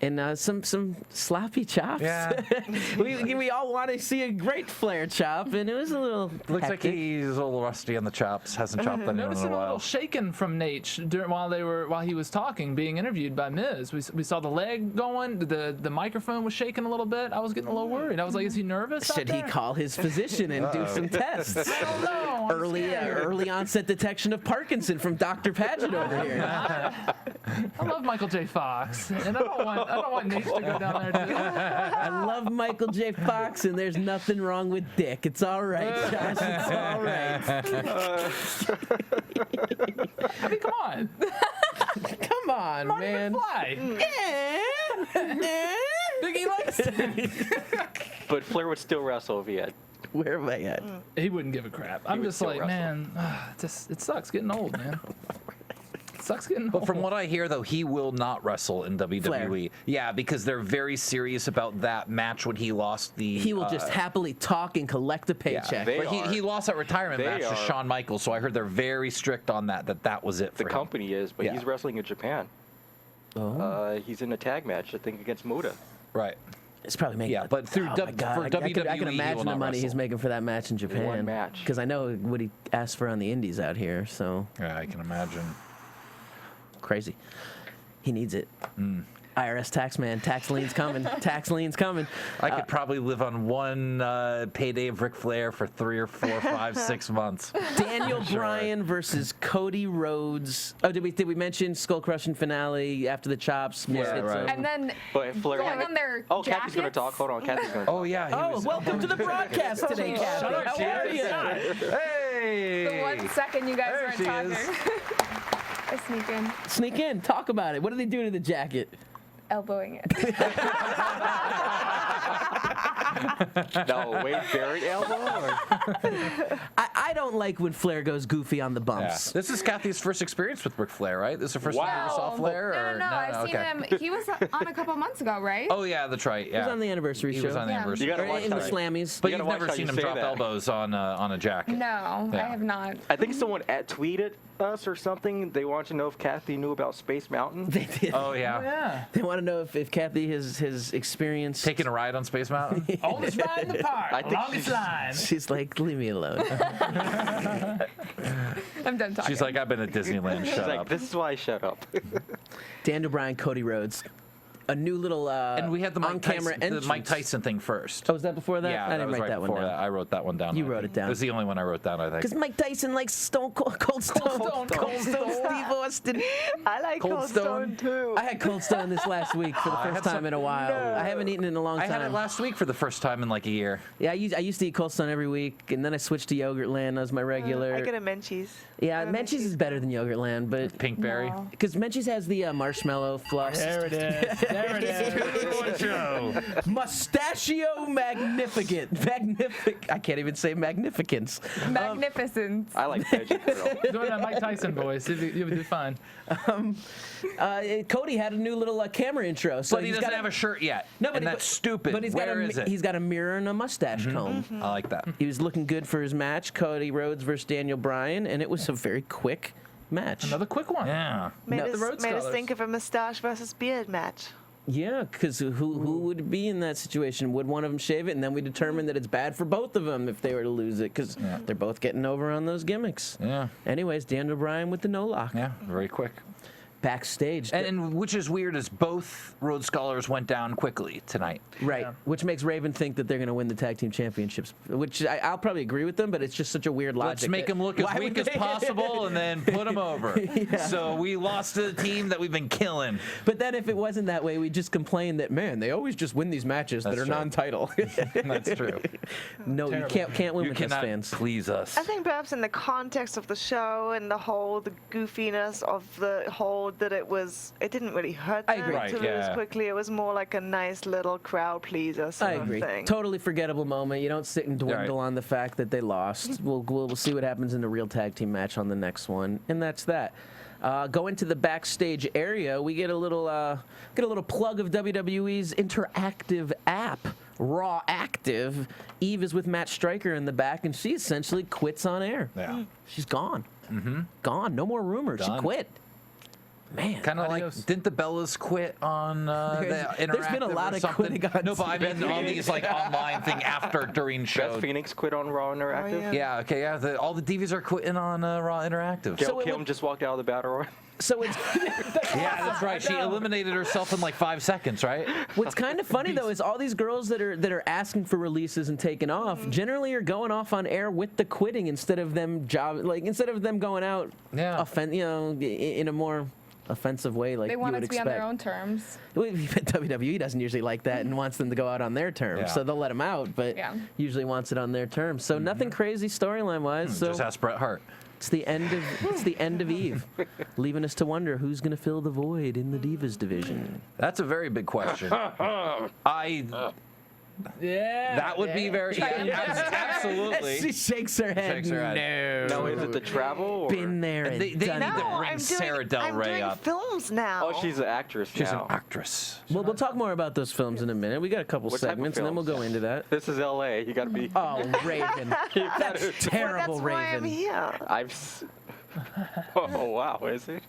And some sloppy chops. Yeah. we all want to see a great Flair chop, and it was a little Looks like hectic. he's a little rusty on the chops. Hasn't chopped anyone in Noticing a a little while. shaking from Nate while he was talking, being interviewed by Miz. We saw the leg going, the microphone was shaking a little bit. I was getting a little worried. I was like, is he nervous? out Should he there? call his physician and do some tests? I don't know. I'm Early onset detection of Parkinson from Dr. Padgett over here. I love Michael J. Fox, and I don't want Nate to go down there too. I love Michael J. Fox, and there's nothing wrong with Dick. It's all right, Josh. It's all right. I mean, come on, Come on, Marty man. McFly. Eh? Biggie likes it. But Flair would still wrestle if he had. Where am I at? He wouldn't give a crap. I'm would just still like, wrestle. man, it sucks getting old, man. It sucks getting old. But from what I hear, though, he will not wrestle in WWE. Flair. Yeah, because they're very serious about that match when he lost the. He will just happily talk and collect a paycheck. They But are. he lost that retirement They match to are. Shawn Michaels, so I heard they're very strict on that was it for The him. company is, but Yeah. he's wrestling in Japan. He's in a tag match, I think, against Muda. Right. It's probably making. Yeah, but through oh W- my God, for I can WWE, he will imagine the not money he's wrestle. making for that match in Japan. one match. Because I know what he asked for on the Indies out here. So Yeah, I can imagine. crazy. He needs it. IRS tax man. Tax lien's coming. Tax lien's coming. I could probably live on one payday of Ric Flair for 3 or 4, 5, 6 months. Daniel Bryan versus Cody Rhodes. Oh, did we mention skull crushing finale after the chops? Yeah, right. And then But Flair going on their Oh, Kathy's gonna jackets? talk. Hold on, Kathy's gonna talk. Oh yeah. He Oh, was, welcome to the broadcast today, Kathy. How are you? Hey. The 1 second you guys There weren't she talking. is. I sneak in, Sneak in. Talk about it. What do they do to the jacket? elbowing it. No, Wade Barrett elbow? Or? I don't like when Flair goes goofy on the Yeah. bumps. This is Kathy's first experience with Ric Flair, right? This is the first time you ever saw Flair? No, or no, I've seen okay. him. He was on a couple months ago, right? Oh yeah, that's right. Yeah. He was on the anniversary He show. was on the Yeah. anniversary. You gotta Or watch in the that. Slammies. But You you've gotta watch never how seen you him say drop that. elbows on a jacket. No, Yeah. I have not. I think someone tweeted us or something. They want to know if Kathy knew about Space Mountain. They did. Oh yeah. Yeah. They want to know if Kathy has experienced. Taking a ride on Space Mountain. Oldest ride in the park. I think Longest line. She's like, leave me alone. I'm done talking. She's like, I've been at Disneyland. She's Shut like, up. this is why I shut up. Daniel Bryan, Cody Rhodes. A new little And we had the Mike on-camera Tyson, entrance. the Mike Tyson thing first. Oh, was that before that? Yeah, I didn't was write right that one before down. I wrote that one down. You I wrote think. it down. It was the only one I wrote down, I think. Because Mike Tyson likes Cold Stone Steve Austin. I like Cold Cold Stone. Stone too. I had Cold Stone this last week for the I first had time some- in a while. I haven't eaten it in a long I time. had it last week for the first time in like a year. Yeah, I used to eat Cold Stone every week, and then I switched to Yogurtland as my regular. I get a Menchie's. Yeah, Menchie's is better than Yogurtland, but Pinkberry. No. because Menchie's has the marshmallow fluff. There it is. There it is. Mustachio magnificent. I can't even say magnificence. Magnificence. I like Padgett grill. Doing that Mike Tyson voice. You'll do fine. Cody had a new little camera intro, so But he he's doesn't got have a shirt yet. No, but and that's stupid. But Where is it? he's got a mirror and a mustache comb. I like that. He was looking good for his match, Cody Rhodes versus Daniel Bryan, and it was a very quick match. Another quick one. Yeah. Made, No, us, the Rhodes made us Scholars. think of a mustache versus beard match. Yeah, because who would be in that situation? Would one of them shave it, and then we determine that it's bad for both of them if they were to lose it, because they're both getting over on those gimmicks. Yeah. Anyways, Daniel Bryan with the no lock. Yeah. Very quick. Backstage. And which is weird is both Rhodes Scholars went down quickly tonight. Right, Yeah. which makes Raven think that they're going to win the tag team championships, which I'll probably agree with them, but it's just such a weird logic. Let's make that- them look as Why weak would as they- possible and then put them over. So we lost to the team that we've been killing. But then if it wasn't that way, we'd just complain that, man, they always just win these matches that That's are true. non-title. That's true. No, you can't win You with us cannot fans. please us. I think perhaps in the context of the show and the goofiness of the whole, that it didn't really hurt I them agree. to Right, lose yeah. quickly. It was more like a nice little crowd pleaser I sort agree. of thing. Totally forgettable moment. You don't sit and dwindle on the fact that they lost. We'll see what happens in the real tag team match on the next one, and that's that. Going to the backstage area, we get a little plug of WWE's interactive app, Raw Active. Eve is with Matt Stryker in the back, and she essentially quits on air. Yeah. She's gone. Gone. No more rumors. Done. She quit. Man. Kind of like, Adios. didn't the Bellas quit on the interactive There's been a lot or of something? quitting on No, but I mean TV. all these like online thing after during show. Beth Phoenix quit on Raw Interactive. yeah. Yeah, okay, yeah. All the divas are quitting on Raw Interactive. Gail So it Kim would- just walked out of the battle royal. So it's Yeah, that's right. She eliminated herself in like 5 seconds, right? what's kind of funny though is all these girls that are asking for releases and taking off generally are going off on air with the quitting instead of them going out Yeah. in a more offensive way like They you want would it to be expect. on their own terms. WWE doesn't usually like that and wants them to go out on their terms, Yeah. so they'll let them out, but Yeah. usually wants it on their terms. So nothing crazy storyline wise. So Just ask Bret Hart. it's the end of Eve, leaving us to wonder who's going to fill the void in the Divas division. That's a very big question. Yeah. That would be very She absolutely. shakes her head. Shakes her head. No, is it the travel? Or? Been there and They done need that. to No, bring Sarah Del I'm Rey doing up. films now. Oh, she's an actress She's now. an actress. Well, we'll talk more about those films in a minute. We got a couple What type of segments, and then we'll films? go into that. This is LA. You gotta be. Oh, Raven. That's Well, terrible, that's why I'm Raven. here. Oh wow, is it?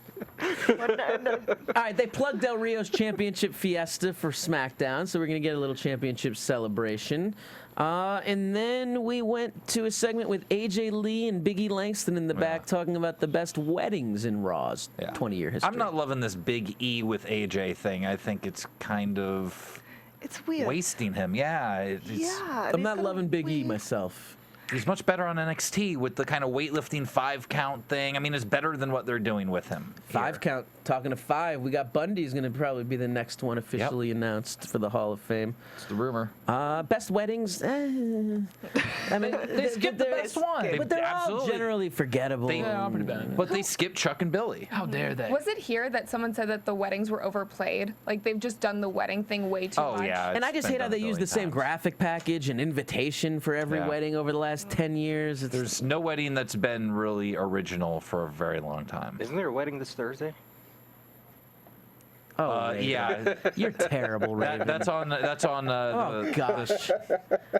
All right, they plugged Del Rio's championship fiesta for SmackDown, so we're going to get a little championship celebration. And then we went to a segment with AJ Lee and Big E Langston in the back talking about the best weddings in Raw's 20-year history. I'm not loving this Big E with AJ thing. I think it's kind of It's weird. wasting him. Yeah. I'm not loving Big E myself. He's much better on NXT with the kind of weightlifting 5-count thing. I mean, it's better than what they're doing with him. 5 count. Talking to 5, we got Bundy's going to probably be the next one officially announced for the Hall of Fame. It's the rumor. Best weddings. I mean, They skipped the best one. But they're all generally forgettable. Yeah, pretty bad. But they skipped Chuck and Billy. How dare they? Was it here that someone said that the weddings were overplayed? Like they've just done the wedding thing way too much? And I just hate how they use the same graphic package and invitation for every wedding over the last 10 years. There's no wedding that's been really original for a very long time. Isn't there a wedding this Thursday? Oh, yeah. You're terrible, Raven. That's on. Oh gosh.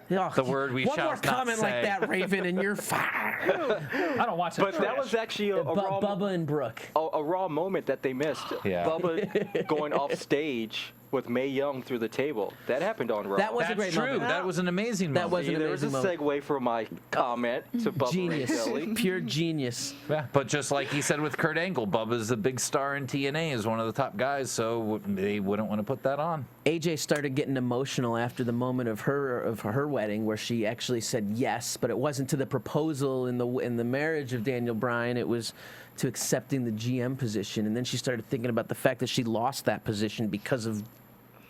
The word we One shall more not comment say. like that, Raven, and you're fired. I don't watch it. But that was actually a raw, Bubba and Brooke. a raw moment that they missed. Yeah. Bubba going off stage with Mae Young through the table. That happened on Raw. That was a That's great true. moment. That was an amazing That moment. was an There was a amazing moment. segue from my comment to Bubba Genius. and Kelly. Pure genius. Yeah, but just like he said with Kurt Angle, Bubba's a big star in TNA, is one of the top guys, so they wouldn't want to put that on. AJ started getting emotional after the moment of her wedding, where she actually said yes, but it wasn't to the proposal in the marriage of Daniel Bryan. It was to accepting the GM position, and then she started thinking about the fact that she lost that position because of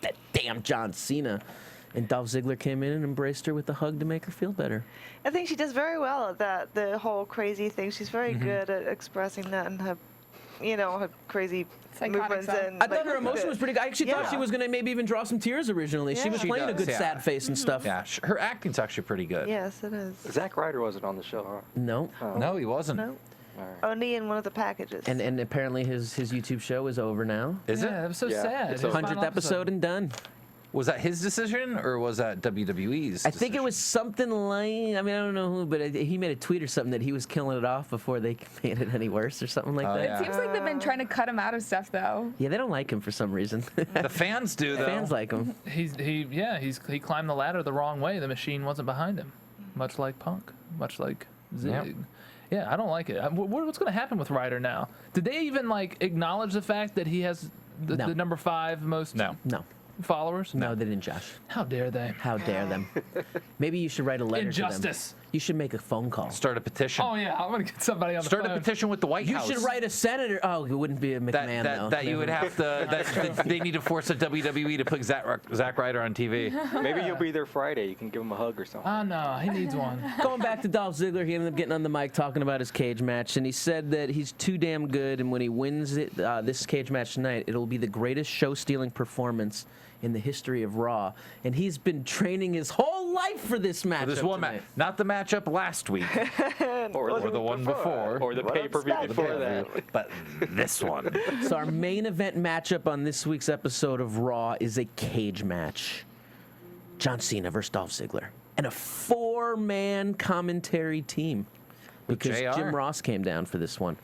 that damn John Cena. And Dolph Ziggler came in and embraced her with a hug to make her feel better. I think she does very well at that, the whole crazy thing. She's very good at expressing that in her, her crazy Psychotic movements. self. And I thought her emotion was pretty good. I actually thought she was going to maybe even draw some tears originally. She was She playing a does, good sad face and stuff. Yeah, her acting's actually pretty good. Yes, it is. Zack Ryder wasn't on the show, huh? No. No, he wasn't. No. Only in one of the packages. And apparently his YouTube show is over now. Is Yeah, it? it was so Yeah, sad. it's His over. 100th final episode and done. Was that his decision or was that WWE's? I think it was something like, I don't know who, but he made a tweet or something that he was killing it off before they made it any worse or something like that. It seems like they've been trying to cut him out of stuff though. Yeah, they don't like him for some reason. The fans do, though. Fans like him. He climbed the ladder the wrong way. The machine wasn't behind him, much like Punk, much like Zig. Yep. Yeah, I don't like it. What's going to happen with Ryder now? Did they even acknowledge the fact that he has the number 5 most No. followers? No, they didn't, Josh. How dare they? How dare them? Maybe you should write a letter to Injustice. them. You should make a phone call. Start a petition. Oh yeah, I'm gonna get somebody on the Start phone. a petition with the White You House. should write a senator. Oh, it wouldn't be a McMahon, though. that you would have to. That they need to force the WWE to put Zack Ryder on TV. Maybe you'll be there Friday. You can give him a hug or something. Oh no, he needs one. Going back to Dolph Ziggler, he ended up getting on the mic talking about his cage match, and he said that he's too damn good, and when he wins it, this cage match tonight, it'll be the greatest show-stealing performance in the history of Raw. And he's been training his whole life for this match. This one match, not the matchup last week, or the one before, Or the pay-per-view before that. but this one. So our main event matchup on this week's episode of Raw is a cage match. John Cena versus Dolph Ziggler. And a 4-man commentary team. Because JR. Jim Ross came down for this one.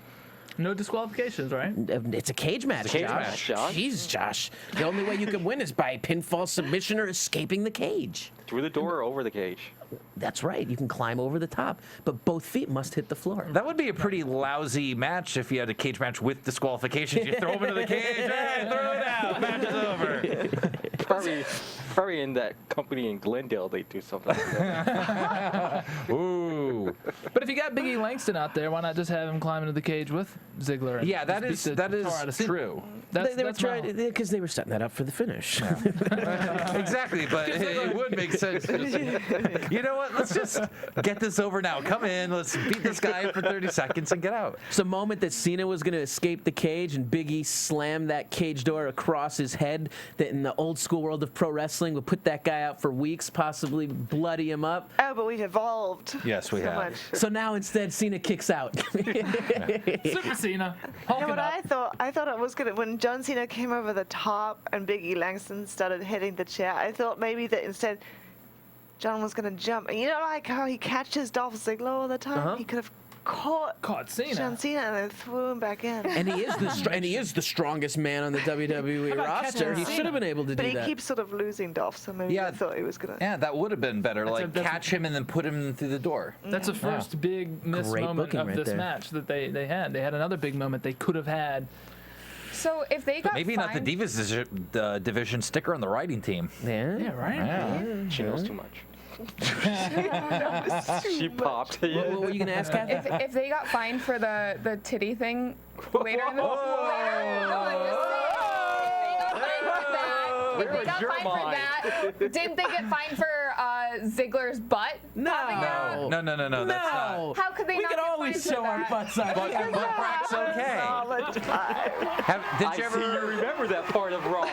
No disqualifications, right? It's a cage match, It's a cage Josh. match, Josh. Jeez, Josh. The only way you can win is by pinfall submission or escaping the cage. Through the door or over the cage? That's right. You can climb over the top, but both feet must hit the floor. That would be a pretty lousy match if you had a cage match with disqualifications. You throw him into the cage, hey, throw it out, match is over. Probably in that company in Glendale they do something like that. Ooh. But if you got Big E Langston out there, why not just have him climb into the cage with Ziggler? Yeah, that Just is beat the tar out of Cena? true. That's, They were that's my trying because they were setting that up for the finish. Exactly, but it would make sense. You know what? Let's just get this over now. Come in, let's beat this guy for 30 seconds and get out. It's the moment that Cena was going to escape the cage and Big E slammed that cage door across his head that in the old school world of pro wrestling would put that guy out for weeks, possibly bloody him up. Oh, but we've evolved. Yes, we so have. much. So now instead Cena kicks out. Super Cena. You know what I thought? I thought it was gonna when John Cena came over the top and Big E Langston started hitting the chair. I thought maybe that instead John was gonna jump. You know, like how he catches Dolph Ziggler all the time. He could have caught Cena. John Cena and then threw him back in. And he is the strongest man on the WWE How about roster. catching He should have been able to But do he that. keeps sort of losing Dolph, so maybe I thought he was gonna. Yeah, that would have been better. That's Like catch him and then put him through the door. That's the first big miss Great moment booking of right this there. match that they had. They had another big moment they could have had. So if they got Maybe not the fined, Divas division sticker on the writing team. Yeah, right. Yeah. She knows too much. She popped. What were you gonna ask, Kathy? if they got fined for the titty thing later in the no, I'm just saying, if they got fined for that, didn't they get fined for Ziggler's butt? No. No, that's not. How could they We not could get always fined for show our that? butts on. Butt crack's okay. All the time. Did I you see you ever remember that part of Raw.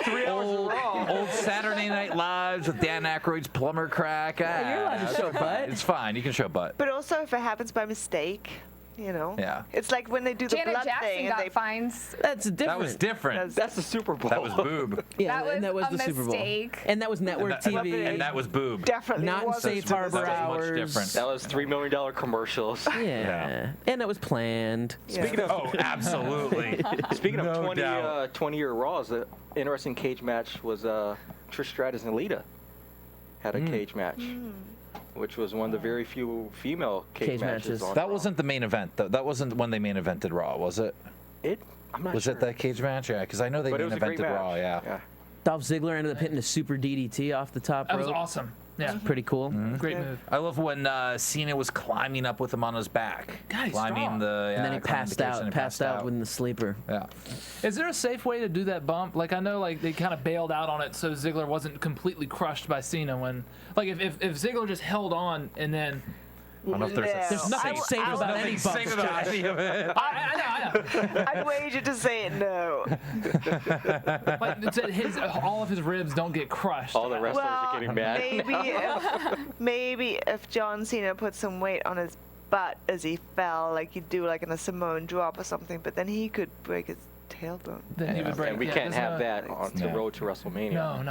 3 hours of Raw. old Saturday Night Lives with Dan Aykroyd's plumber crack? You're allowed to show butt. It's fine. You can show butt. But also, if it happens by mistake, you know. Yeah. It's like when they do the Janet blood Jackson thing and got they. fines. That's different. That was different. That's the Super Bowl. That was boob. Yeah, That and that was was a the Super Bowl. mistake. And that was network TV. And that was boob. Definitely Not in wasn't safe super harbor That was much hours. different. That was $3 million commercials. Yeah. And that was planned. Yeah. Speaking of, Oh, absolutely. speaking of No 20 doubt. 20-year Raws, the interesting cage match was Trish Stratus and Lita had a cage match, which was one of the very few female cage matches. On That Raw. wasn't the main event, though. That wasn't when they main evented Raw, was it? I'm not Was sure. it that cage match? Yeah, because I know they But it main was a great evented match. Raw. Yeah. Dolph Ziggler ended up hitting a super DDT off the top That rope. was awesome. Yeah, Pretty cool. great move. I love when Cena was climbing up with him on his back, God, he's climbing strong. the. And then he climbing the passed cage out. and he Passed out in the sleeper. Yeah. Is there a safe way to do that bump? Like I know, like they kind of bailed out on it, so Ziggler wasn't completely crushed by Cena. When, like, if Ziggler just held on and then. I don't know if there's No. There's nothing I- safe I- about any nothing bumps, safe about Josh. any of it. I know. I'd wager to say no. Like it's that all of his ribs don't get crushed. All the wrestlers Well, are getting mad. maybe if John Cena put some weight on his butt as he fell, like he'd do like in a Samoan drop or something, but then he could break his tailbone. Then he would break. And we yeah, can't there's have no- that on the No. road to WrestleMania.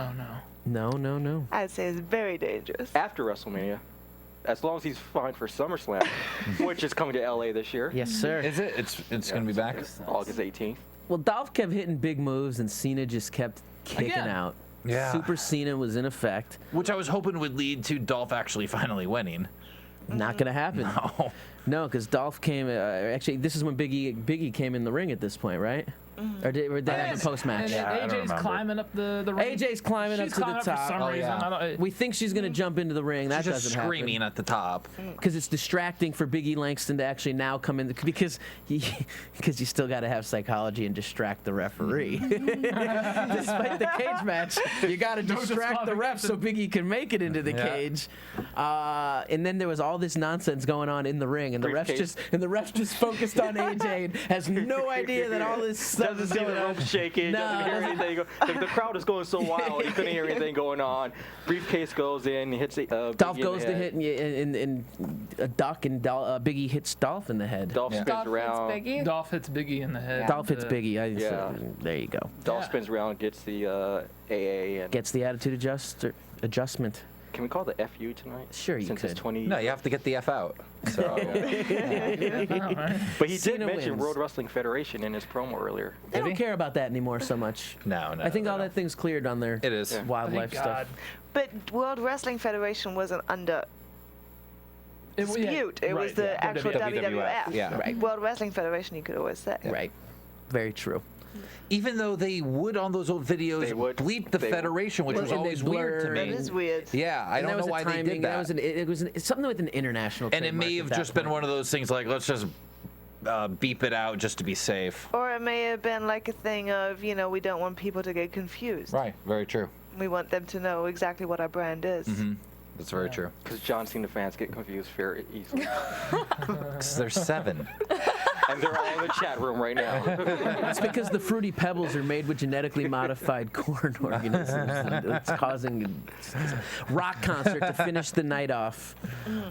No. I'd say it's very dangerous. After WrestleMania, as long as he's fine for SummerSlam, which is coming to LA this year, Yes, sir. Is it? It's gonna be back. August 18th. Well, Dolph kept hitting big moves, and Cena just kept kicking Again. out. Yeah. Super Cena was in effect. Which I was hoping would lead to Dolph actually finally winning. Not gonna happen. Oh. No, because Dolph came. Actually, this is when Biggie came in the ring at this point, right? Or did they have a post match? And Yeah, I don't AJ's remember. climbing up the ring. AJ's climbing She's up to the climbing top. for some Oh, reason. yeah. I don't, We think she's gonna jump into the ring. That She's just doesn't screaming at the top. because it's distracting for Biggie Langston to actually now come in because you still got to have psychology and distract the referee. Despite the cage match, you got to distract the ref so Biggie can make it into the Yeah. cage. And then there was all this nonsense going on in the ring, and the Briefcase. refs just focused on AJ and has no idea that all this stuff Doesn't is see going the on. rope shaking. No, Doesn't hear doesn't- anything. The crowd is going so wild. He couldn't hear anything going on. Briefcase goes in. He hits Dolph Biggie in goes the to head. hit and a duck, and Biggie hits Dolph in the head. Dolph Yeah. spins Dolph hits around. Biggie. Dolph hits Biggie in the head. Dolph hits Biggie. Yeah. There you go. Dolph Yeah. spins around, gets the AA, and Gets the attitude adjustment. can we call the FU tonight? Sure, you Since could. it's 20. No, you have to get the F out. So, But he Cena did mention wins. World Wrestling Federation in his promo earlier. They don't he? care about that anymore so much. no. I think no, all no. that thing's cleared on their It is. Yeah. wildlife Thank stuff. God. But World Wrestling Federation wasn't under Yeah, dispute. It was right, the yeah, actual WWF. WWF. Yeah. Right. World Wrestling Federation, you could always say. Right. Very true. Even though they would on those old videos They would. bleep the They would. Federation, which Well, was and they always weird to blur. me. That is weird. Yeah, I And don't that know was why a they timing. did that. It was something with an international. And it may trademark have at that just been point. one of those things like, let's just beep it out just to be safe. Or it may have been like a thing of, we don't want people to get confused. Right, very true. We want them to know exactly what our brand is. That's very true. Because John Cena fans get confused very easily. 'Cause there's 7. And they're all in the chat room right now. It's because the Fruity Pebbles are made with genetically modified corn organisms. And it's causing Rock concert to finish the night off.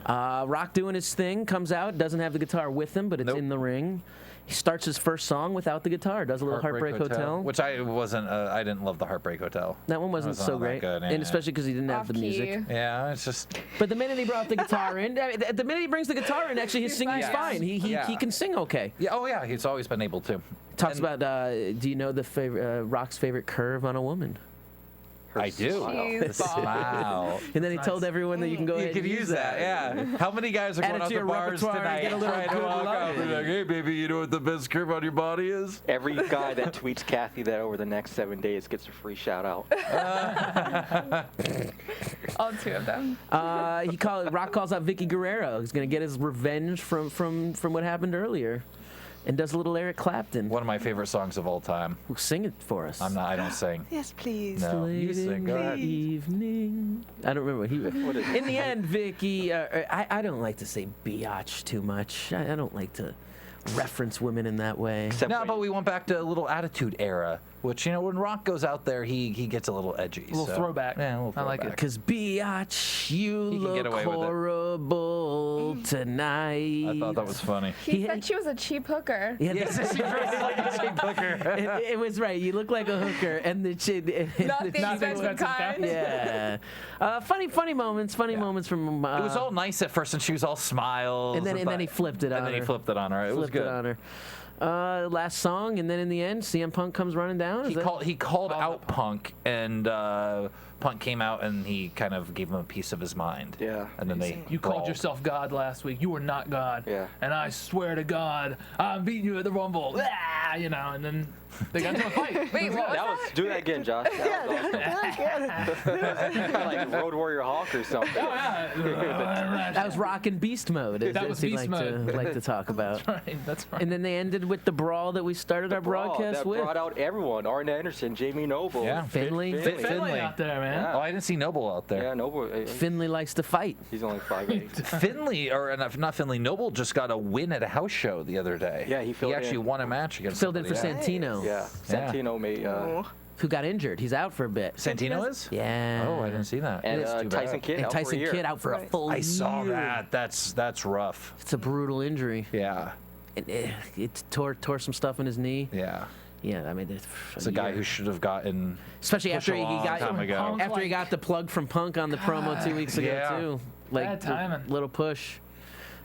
Rock doing his thing, comes out, doesn't have the guitar with him, but it's Nope. in the ring. He starts his first song without the guitar. Does a little Heartbreak Hotel. Which I wasn't. I didn't love the Heartbreak Hotel. That one wasn't so great, good, and especially because he didn't have the music. Yeah, it's just. But the minute he brought the guitar in, the minute he brings the guitar in, actually his singing's fine. He can sing okay. Yeah. Oh yeah, he's always been able to. Talks about. Do you know the favorite Rock's favorite curve on a woman? I do. The smile. And then he told everyone that you can go ahead and use that. Yeah. How many guys are going out to bars tonight trying to walk up and be like, hey, baby, you know what the best curve on your body is? Every guy that tweets Cathy that over the next 7 days gets a free shout out. All 2 of them. Rock calls out Vicky Guerrero. He's going to get his revenge from what happened earlier. And does a little Eric Clapton. One of my favorite songs of all time. Sing it for us. I don't sing. Yes, please. No, you sing. Go ahead. Evening. I don't remember what he was. In the end, Vicky, I don't like to say biatch too much. I don't like to reference women in that way. No, but we went back to a little Attitude Era, which, when Rock goes out there, he gets a little edgy. A little throwback. Yeah, a little throwback. I like it. Because biatch, you look horrible tonight. I thought that was funny. He said she was a cheap hooker. Yeah, Yes, she dresses like a cheap hooker. it was right. You look like a hooker, and the Not the expensive kind. Yeah. Funny moments. Funny moments from. It was all nice at first, and she was all smiles. And then he flipped it on her. And then he flipped it on her. It was good. On her. Last song, and then in the end, CM Punk comes running down. He called out Punk, and Punk came out and he kind of gave him a piece of his mind. Yeah. And then You called yourself God last week. You were not God. Yeah. And I swear to God, I'm beating you at the Rumble. Ah, and then they got into a fight. Wait, what was that? Do that again, Josh. That was like Road Warrior Hawk or something. That was Rock and Beast mode. That was Beast mode. Like to talk about. That's right. And then they ended with the brawl that we started our broadcast that with. brought out everyone. Arn Anderson, Jamie Noble. Yeah. Finley. Finley out there, man. Yeah. Oh, I didn't see Noble out there. Yeah, Noble. Finley likes to fight. He's only 5'8". Finley, or not Finley, Noble just got a win at a house show the other day. Yeah, he actually won a match against Filled in for somebody. Santino. Yeah, Santino made. Who got injured. He's out for a bit. Santino is? Yeah. Oh, I didn't see that. And That's too Tyson bad. Kidd And out for a Tyson year. Kidd out for a full year. I saw that. That's rough. It's a brutal injury. Yeah. It tore some stuff in his knee. Yeah. Yeah, I mean, It's a guy who should have gotten. especially after he a long time ago. after he got the plug from Punk on the promo 2 weeks ago Yeah. too. Bad timing. Little push.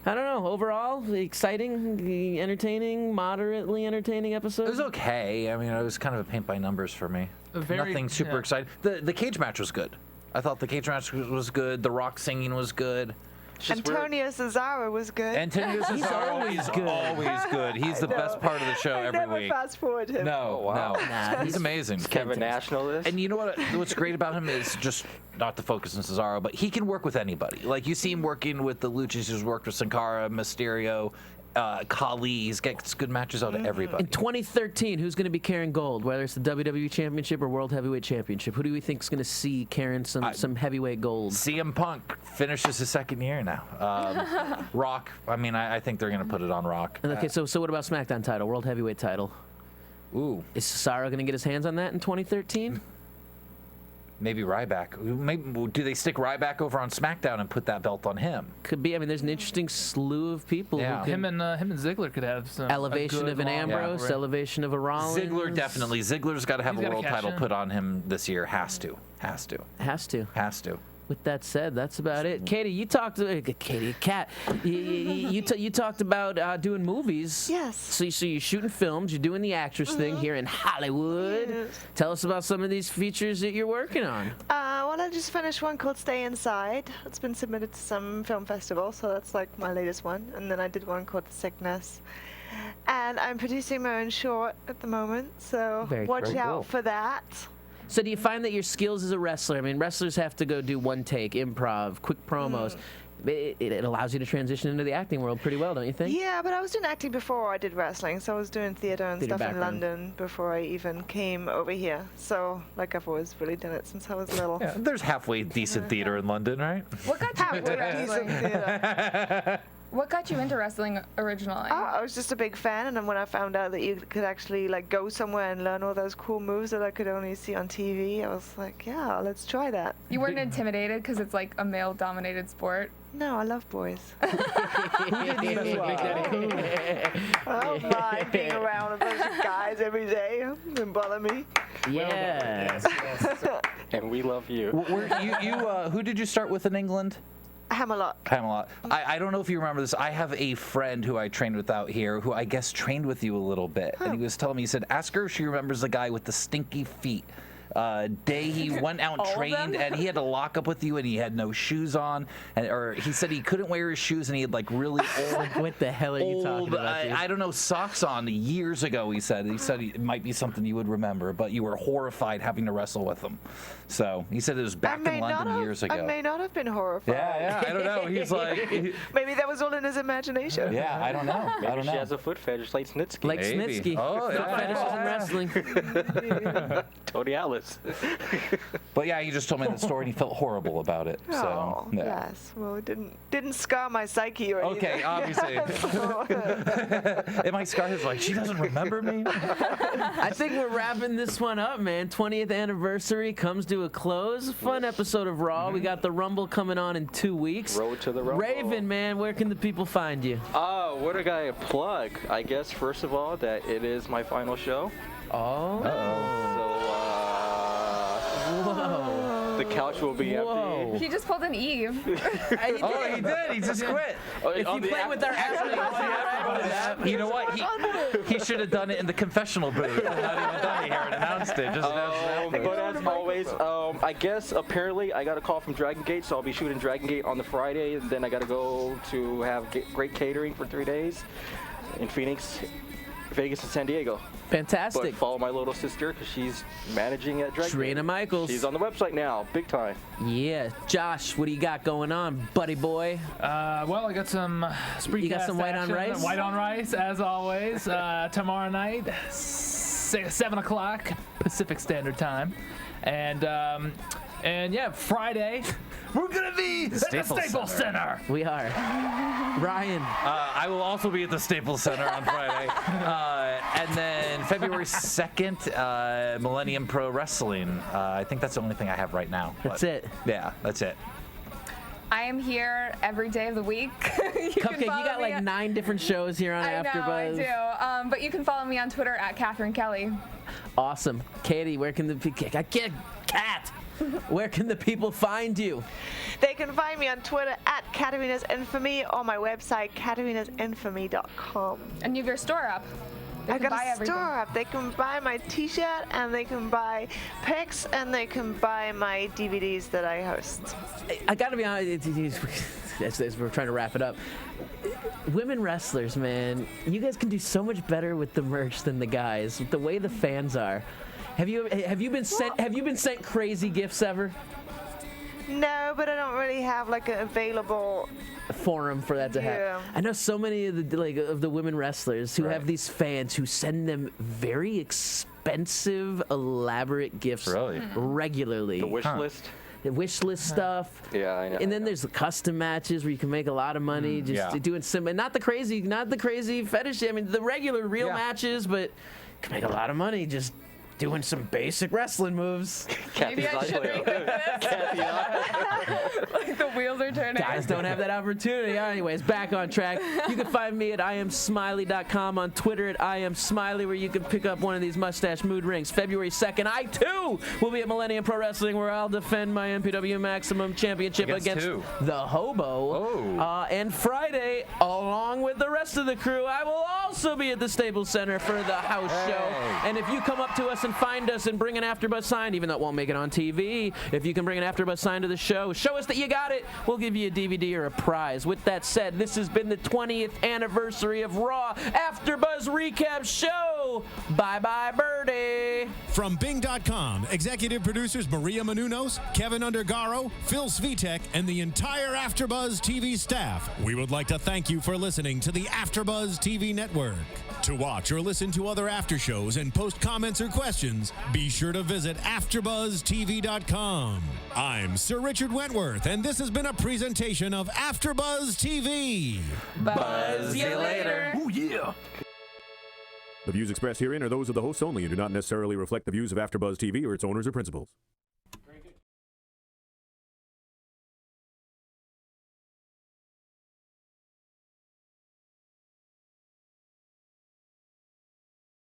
I don't know. Overall, exciting, entertaining, moderately entertaining episode. It was okay. I mean, it was kind of a paint by numbers for me. Nothing super exciting. The cage match was good. I thought the cage match was good. The Rock singing was good. Antonio Cesaro was good. Antonio Cesaro is always good. He's the best part of the show every never week. fast forward him. No, wow. no. He's amazing. Kevin Nash know this. And you know what's great about him is just not to focus on Cesaro, but he can work with anybody. Like you see him working with the Luchas, who's worked with Sin Cara, Mysterio, Khali. He gets good matches out of everybody. In 2013, who's going to be carrying gold, whether it's the WWE Championship or World Heavyweight Championship? Who do we think is going to see carrying some heavyweight gold? CM Punk finishes his second year now. Rock, I mean, I think they're going to put it on Rock. Okay, so what about SmackDown title, World Heavyweight title? Ooh. Is Cesaro going to get his hands on that in 2013? Maybe Ryback. Maybe, do they stick Ryback over on SmackDown and put that belt on him? Could be. I mean, there's an interesting slew of people. Yeah. Who could Him and Ziggler could have some elevation of an Ambrose, elevation of a Rollins. Ziggler definitely. Ziggler's got to have He's a gotta world cash title in. put on him this year. Has to. Has to. Has to. With that said, that's about it. Katie, you talked to Kat. You talked about doing movies. Yes. So you're shooting films. You're doing the actress thing here in Hollywood. Yes. Tell us about some of these features that you're working on. Well, I just finished one called Stay Inside. It's been submitted to some film festivals, so that's like my latest one. And then I did one called The Sickness. And I'm producing my own short at the moment, so watch out for that. So do you find that your skills as a wrestler, I mean, wrestlers have to go do one take, improv, quick promos. It allows you to transition into the acting world pretty well, don't you think? Yeah, but I was doing acting before I did wrestling, so I was doing theater and stuff background. in London before I even came over here. So, like, I've always really done it since I was little. Yeah, there's halfway decent theater in London, right? What got you into Halfway decent wrestling? theater. What got you into wrestling originally? I was just a big fan, and then when I found out that you could actually like go somewhere and learn all those cool moves that I could only see on TV, I was like, yeah, let's try that. You weren't intimidated because it's like a male-dominated sport? No, I love boys. Who did you I don't mind being around a bunch of guys every day. Doesn't bother me. Yeah. And we love you. Who did you start with in England? Hammerlock. Hammerlock. I don't know if you remember this. I have a friend who I trained with out here who I guess trained with you a little bit. And he was telling me, he said, ask her if she remembers the guy with the stinky feet. Day he went out and trained, and he had to lock up with you, and he had no shoes on, or he said he couldn't wear his shoes, and he had like really old. What the hell are you talking about? I don't know, socks on years ago. He said it might be something you would remember, but you were horrified having to wrestle with him. So he said it was back in London years ago. I may not have been horrified. Yeah, I don't know. He's like, maybe that was all in his imagination. yeah, I don't know. I don't know. She has a foot fetish like Snitsky. Like Snitsky. Oh, Foot yeah. fetishes in wrestling. Tony Atlas. But yeah, he just told me the story, and he felt horrible about it. So Oh, yeah. yes. Well, it didn't scar my psyche or anything. Okay, obviously. And my scar is like, she doesn't remember me. I think we're wrapping this one up, man. 20th anniversary comes to a close. Fun episode of Raw. We got the Rumble coming on in 2 weeks. Road to the Rumble. Raven, man, where can the people find you? What a guy plug. I guess, first of all, that it is my final show. Oh. Whoa. The couch will be empty. He just pulled an Eve. Oh, he did. He just quit. If you play with our You know what? He should have done it in the confessional booth. Not even done it here and announced it. Just But as always, I guess apparently I got a call from Dragon Gate, so I'll be shooting Dragon Gate on the Friday, and then I got to go to have great catering for 3 days in Phoenix, Vegas, and San Diego. Fantastic. But follow my little sister because she's managing at Dragon Trina Gate. Michaels. She's on the website now, big time. Yeah. Josh, what do you got going on, buddy boy? Well, I got some You got some white on rice? White on rice, as always. Tomorrow night, 7 o'clock Pacific Standard Time. And yeah, Friday, we're going to be at the Staples Center. We are. Ryan. I will also be at the Staples Center on Friday. And then February 2nd, Millennium Pro Wrestling. I think that's the only thing I have right now. That's it. Yeah, that's it. I am here every day of the week. Cupcake, you got like 9 different shows here on AfterBuzz. I do. But you can follow me on Twitter at Cathy Kelley. Awesome. Katie, where can the where can the people find you? They can find me on Twitter at Katarina's Infamy or my website, Katarina'sInfamy.com. And you have your store up. They I can got buy a everything. store up. They can buy my t-shirt, and they can buy pics, and they can buy my DVDs that I host. I gotta be honest, as we're trying to wrap it up. Women wrestlers, man, you guys can do so much better with the merch than the guys. With the way the fans are. Have you been sent crazy gifts ever? No, but I don't really have like an available forum for that to happen. Yeah. I know so many of the women wrestlers who have these fans who send them very expensive, elaborate gifts regularly. The wish list. The wish list stuff. Yeah, I know. And then there's the custom matches where you can make a lot of money doing some, and not the crazy fetish. I mean, the regular real matches, but you can make a lot of money just doing some basic wrestling moves. Maybe I should make this. Like the wheels are turning. Guys don't have that opportunity. Anyways, back on track. You can find me at IamSmiley.com, on Twitter at IamSmiley, where you can pick up one of these mustache mood rings. February 2nd, I too will be at Millennium Pro Wrestling, where I'll defend my MPW Maximum Championship against the Hobo. And Friday, along with the rest of the crew, I will also be at the Staples Center for the house show. And if you come up to us and find us and bring an AfterBuzz sign, even though it won't make it on TV, if you can bring an AfterBuzz sign to the show, show us that you got it, we'll give you a DVD or a prize. With that said, this has been the 20th anniversary of Raw AfterBuzz Recap Show. Bye-bye, bird. Birdie. From Bing.com, executive producers Maria Menounos, Kevin Undergaro, Phil Svitek, and the entire AfterBuzz TV staff, we would like to thank you for listening to the AfterBuzz TV network. To watch or listen to other after shows and post comments or questions, be sure to visit AfterBuzzTV.com. I'm Sir Richard Wentworth, and this has been a presentation of AfterBuzz TV. Buzz you later. Oh, yeah. The views expressed herein are those of the hosts only and do not necessarily reflect the views of AfterBuzz TV or its owners or principals.